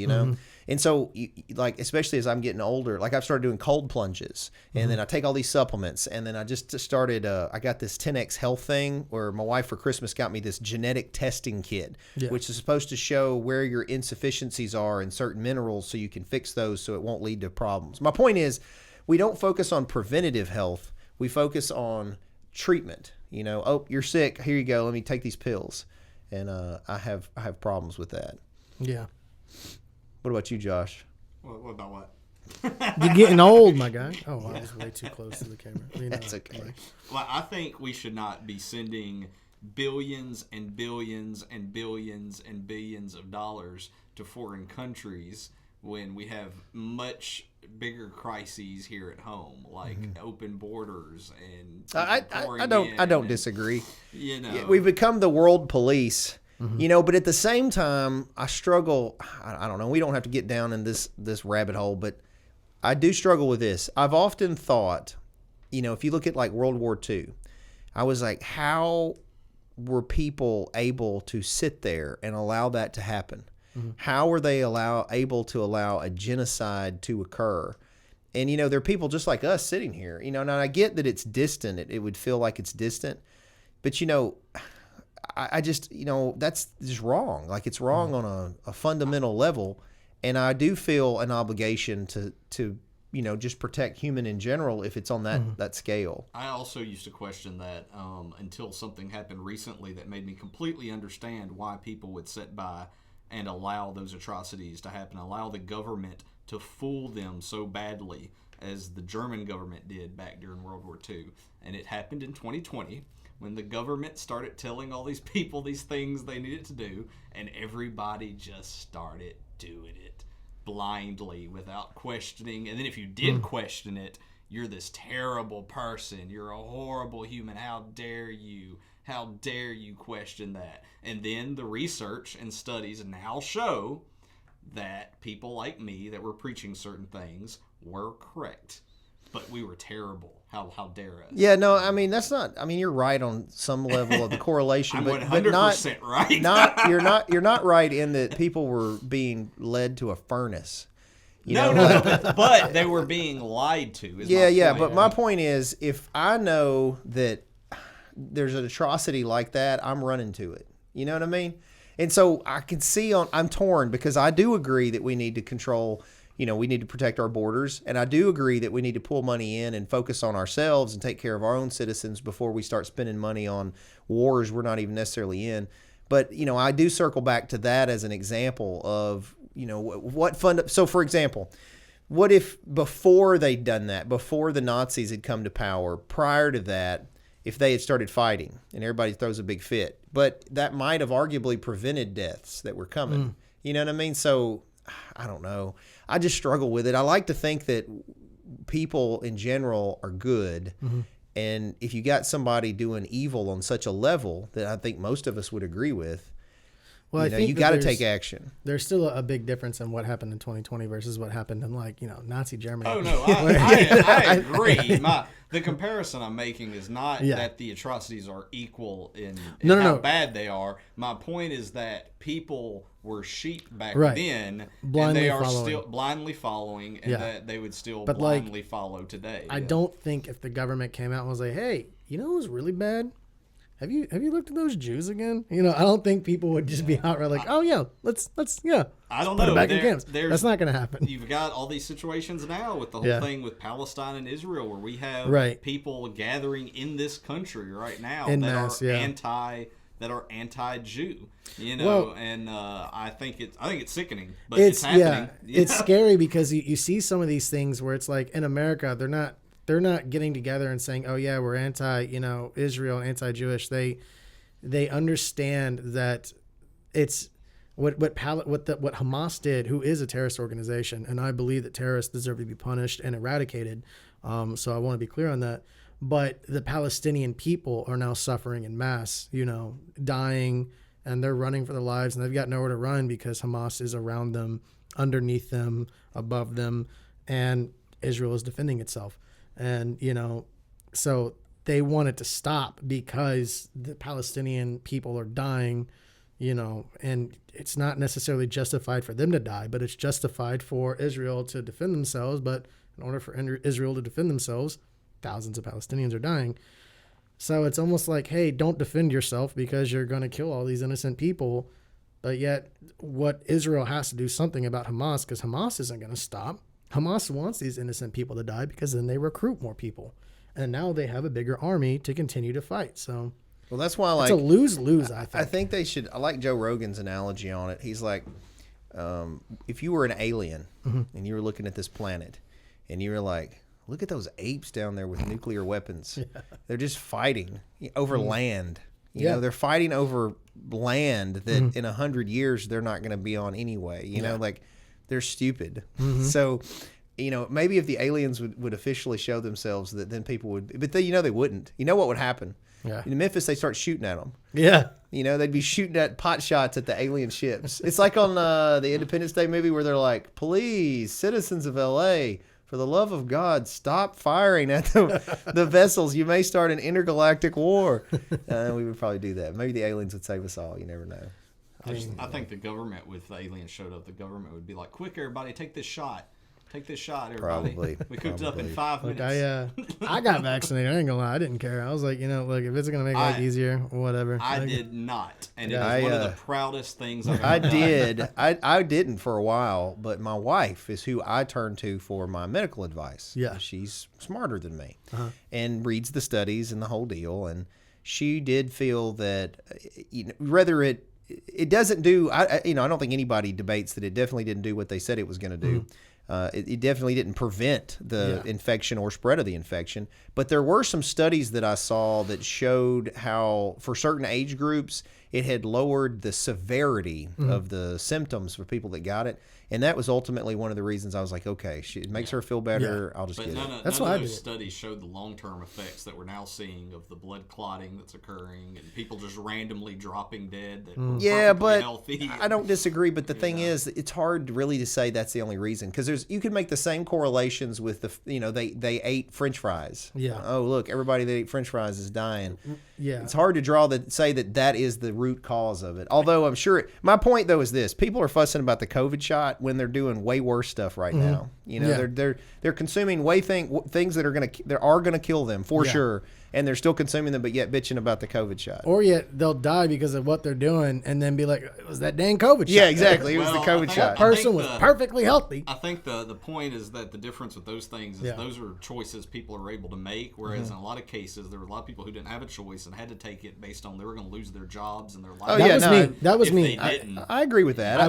And so, like, especially as I'm getting older, like I've started doing cold plunges, and then I take all these supplements, and then I just started. I got this 10X Health thing where my wife for Christmas got me this genetic testing kit, which is supposed to show where your insufficiencies are in certain minerals, so you can fix those, so it won't lead to problems. My point is, we don't focus on preventative health. We focus on treatment. Oh, you're sick. Here you go. Let me take these pills. And I have problems with that. Yeah. What about you, Josh? What about what? You're getting old, my guy. Oh, I was way too close to the camera. That's okay. Right. Well, I think we should not be sending billions and billions and billions and billions of dollars to foreign countries when we have much bigger crises here at home, like open borders and I don't disagree. Yeah, we've become the world police. But at the same time, I struggle. I don't know. We don't have to get down in this rabbit hole, but I do struggle with this. I've often thought, if you look at like World War II, I was like, how were people able to sit there and allow that to happen? How were they able to allow a genocide to occur? And, there are people just like us sitting here, and I get that it's distant. It would feel like it's distant. But, I just, that's just wrong. Like, it's wrong on a fundamental level. And I do feel an obligation to just protect human in general if it's on that scale. I also used to question that until something happened recently that made me completely understand why people would sit by and allow those atrocities to happen, allow the government to fool them so badly as the German government did back during World War II. And it happened in 2020 when the government started telling all these people these things they needed to do, and everybody just started doing it blindly without questioning. And then if you did question it, you're this terrible person. You're a horrible human. How dare you? How dare you question that? And then the research and studies now show that people like me that were preaching certain things were correct, but we were terrible. How dare us? Yeah, no, I mean that's not. I mean you're right on some level of the correlation, I'm but 100% right. You're not right in that people were being led to a furnace. No, but they were being lied to. But my point is, if I know that there's an atrocity like that, I'm running to it. You know what I mean? And so I can see I'm torn because I do agree that we need to control, we need to protect our borders. And I do agree that we need to pull money in and focus on ourselves and take care of our own citizens before we start spending money on wars we're not even necessarily in. But, I do circle back to that as an example of, so for example, what if before they'd done that, before the Nazis had come to power, prior to that, if they had started fighting and everybody throws a big fit, but that might have arguably prevented deaths that were coming. You know what I mean? So I don't know. I just struggle with it. I like to think that people in general are good. And if you got somebody doing evil on such a level that I think most of us would agree with, well, I think you got to take action. There's still a big difference in what happened in 2020 versus what happened in Nazi Germany. Oh no, I agree. The comparison I'm making is not that the atrocities are equal in how bad they are. My point is that people were sheep back then, and they are still blindly following, and that they would still blindly follow today. I don't think if the government came out and was like, "Hey, what was really bad? Have you looked at those Jews again?" I don't think people would just be outright like, "Oh yeah, let's I don't put know. it back in camps." That's not going to happen. You've got all these situations now with the whole thing with Palestine and Israel, where we have people gathering in this country right now that are anti-Jew. And I think it's sickening, but it's happening. It's scary because you see some of these things where it's like in America they're not getting together and saying, "Oh yeah, we're anti, Israel, anti-Jewish." They understand that it's what Hamas did, who is a terrorist organization, and I believe that terrorists deserve to be punished and eradicated. So I want to be clear on that. But the Palestinian people are now suffering in mass, dying, and they're running for their lives, and they've got nowhere to run because Hamas is around them, underneath them, above them, and Israel is defending itself. And, so they want it to stop because the Palestinian people are dying, and it's not necessarily justified for them to die, but it's justified for Israel to defend themselves. But in order for Israel to defend themselves, thousands of Palestinians are dying. So it's almost like, hey, don't defend yourself because you're going to kill all these innocent people. But yet what Israel has to do something about Hamas, because Hamas isn't going to stop. Hamas wants these innocent people to die because then they recruit more people. And now they have a bigger army to continue to fight. So well, that's why it's a lose-lose, I think. I think they should. I like Joe Rogan's analogy on it. He's like, if you were an alien and you were looking at this planet and you were like, look at those apes down there with nuclear weapons. Yeah. They're just fighting over land. You know, they're fighting over land that in 100 years they're not going to be on anyway. You know, like they're stupid. So, maybe if the aliens would officially show themselves, that then people would, but they wouldn't. You know what would happen? Yeah. In Memphis, they start shooting at them. Yeah. They'd be shooting at pot shots at the alien ships. It's like on the Independence Day movie where they're like, please, citizens of L.A., for the love of God, stop firing at the vessels. You may start an intergalactic war. We would probably do that. Maybe the aliens would save us all. You never know. I think the government, with the aliens showed up, the government would be like, quick, everybody, take this shot. Take this shot, everybody. Probably. We cooked up in 5 minutes. I got vaccinated. I ain't gonna lie. I didn't care. I was like, look, if it's gonna make life easier, whatever. I did not, and it was one of the proudest things I've ever I done. did. I didn't for a while, but my wife is who I turn to for my medical advice. Yeah, she's smarter than me, and reads the studies and the whole deal. And she did feel that, whether it doesn't do. I don't think anybody debates that it definitely didn't do what they said it was going to do. It definitely didn't prevent the infection or spread of the infection. But there were some studies that I saw that showed how, for certain age groups, it had lowered the severity of the symptoms for people that got it. And that was ultimately one of the reasons I was like, okay, it makes her feel better. I'll just get it. That's why those studies showed the long-term effects that we're now seeing of the blood clotting that's occurring and people just randomly dropping dead. That were but healthy. I don't disagree. But the thing is, it's hard really to say that's the only reason, because you can make the same correlations with they ate French fries. Yeah. Oh, look, everybody that ate French fries is dying. Yeah. It's hard to say that is the root cause of it. Although I'm sure my point though is this: people are fussing about the COVID shot when they're doing way worse stuff right now. They're consuming things that are gonna kill them for sure, and they're still consuming them, but yet bitching about the COVID shot. Or yet they'll die because of what they're doing, and then be like, "It was that dang COVID shot." Yeah, exactly. It was the COVID shot. That person was perfectly healthy. I think the point is that the difference with those things is those are choices people are able to make, whereas in a lot of cases there were a lot of people who didn't have a choice and had to take it based on they were going to lose their jobs and their lives. That was me. I agree with that.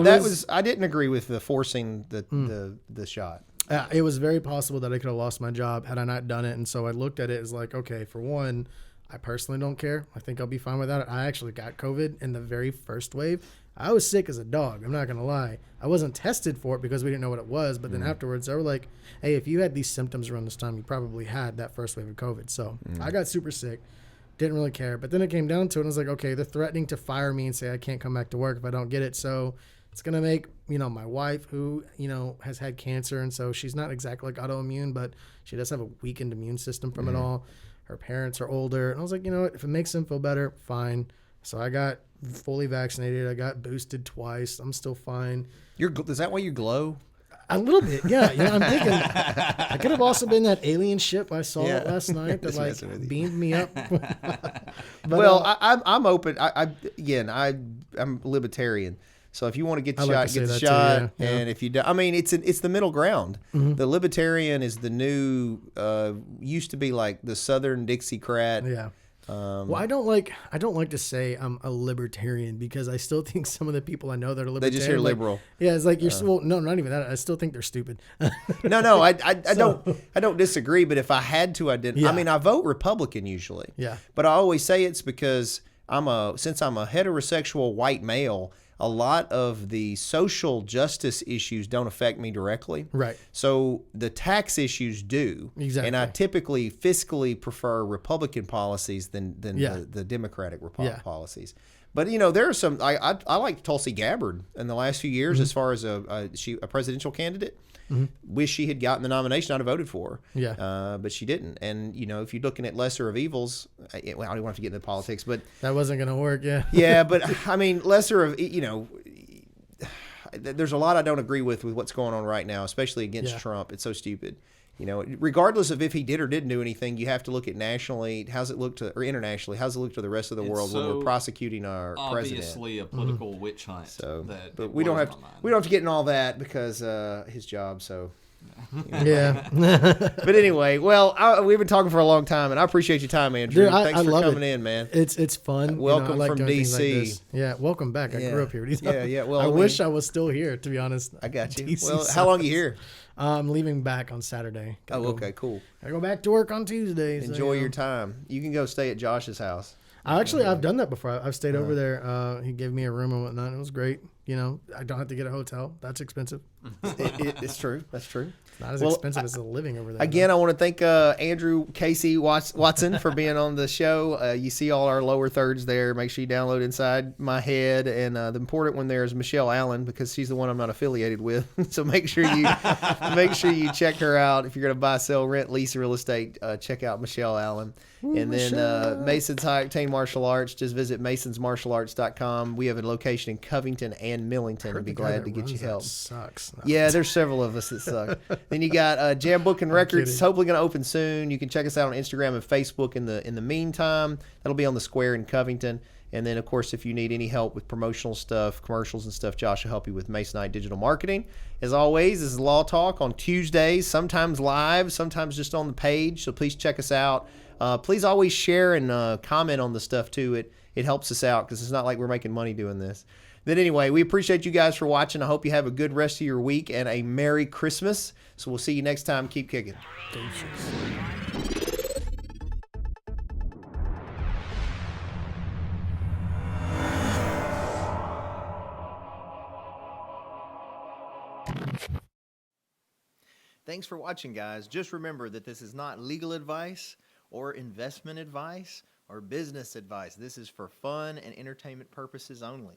I didn't agree with the forcing the shot. It was very possible that I could have lost my job had I not done it. And so I looked at it as like, okay, for one, I personally don't care. I think I'll be fine without it. I actually got COVID in the very first wave. I was sick as a dog. I'm not going to lie. I wasn't tested for it because we didn't know what it was. But then afterwards, they were like, hey, if you had these symptoms around this time, you probably had that first wave of COVID. So I got super sick. Didn't really care. But then it came down to it, and I was like, okay, they're threatening to fire me and say I can't come back to work if I don't get it. So it's going to make, my wife, who, has had cancer, and so she's not exactly like autoimmune, but she does have a weakened immune system from it all. Her parents are older. And I was like, what? If it makes them feel better, fine. So I got fully vaccinated. I got boosted twice. I'm still fine. Is that why you glow? A little bit, yeah. I'm thinking I could have also been that alien ship I saw last night that beamed me up. But, I'm open. I'm libertarian. So if you want to get the shot, get the shot. Too, yeah. And if you don't, it's the middle ground. The libertarian is the new, used to be like the Southern Dixiecrat. Yeah. Well, I don't like to say I'm a libertarian because I still think some of the people I know that are libertarian, they just hear liberal. Yeah, it's like no, not even that. I still think they're stupid. No, I don't disagree. But if I had to identify, I vote Republican usually. Yeah. But I always say it's because since I'm a heterosexual white male, a lot of the social justice issues don't affect me directly. Right. So the tax issues do. Exactly. And I typically fiscally prefer Republican policies than the Democratic policies. But, there are some, I like Tulsi Gabbard in the last few years as far as a presidential candidate. Wish she had gotten the nomination. I'd have voted for her. Yeah. But she didn't. And, you know, if you're looking at lesser of evils, well, I don't want to get into politics, but That wasn't going to work, yeah. yeah, but I mean, lesser of, you know, there's a lot I don't agree with what's going on right now, especially against Trump. It's so stupid. You know, regardless of if he did or didn't do anything, you have to look at nationally, how's it look to, or internationally, how's it look to the rest of the world when we're prosecuting our president? Obviously, a political witch hunt. So, that but we don't have to get in all that because his job. So, Yeah. but anyway, well, we've been talking for a long time, and I appreciate your time, Andrew. Dude, Thanks I for love coming in, man. It's fun. Welcome I like from doing things like DC. this. Yeah, welcome back. I grew up here. Yeah. Well, I wish I was still here, to be honest. I got you. DC Well, how long are you here? I'm leaving back on Saturday. Okay, cool. I go back to work on Tuesday. So, Enjoy your time. You can go stay at Josh's house. I've done that before. I've stayed over there. He gave me a room and whatnot. It was great. You know, I don't have to get a hotel. That's expensive. It's true. That's true. It's not as expensive as the living over there. Again, I want to thank Andrew Casey Watson for being on the show. You see all our lower thirds there. Make sure you download Inside My Head. And the important one there is Michelle Allen, because she's the one I'm not affiliated with. So make sure you check her out. If you're going to buy, sell, rent, lease real estate, check out Michelle Allen. Ooh, and then Mason's High Octane Martial Arts. Just visit masonsmartialarts.com. We have a location in Covington and Millington. I'd be glad to get you help. Sucks. No. Yeah, there's several of us that suck. Then you got Jam Book and Records. It's hopefully going to open soon. You can check us out on Instagram and Facebook in the meantime. That'll be on the square in Covington. And then, of course, if you need any help with promotional stuff, commercials and stuff, Josh will help you with Masonite Digital Marketing. As always, this is Law Talk on Tuesdays, sometimes live, sometimes just on the page. So please check us out. Please always share and comment on the stuff, too. It helps us out because it's not like we're making money doing this. But anyway, we appreciate you guys for watching. I hope you have a good rest of your week and a Merry Christmas. So we'll see you next time. Keep kicking. Thanks for watching, guys. Just remember that this is not legal advice or investment advice or business advice. This is for fun and entertainment purposes only.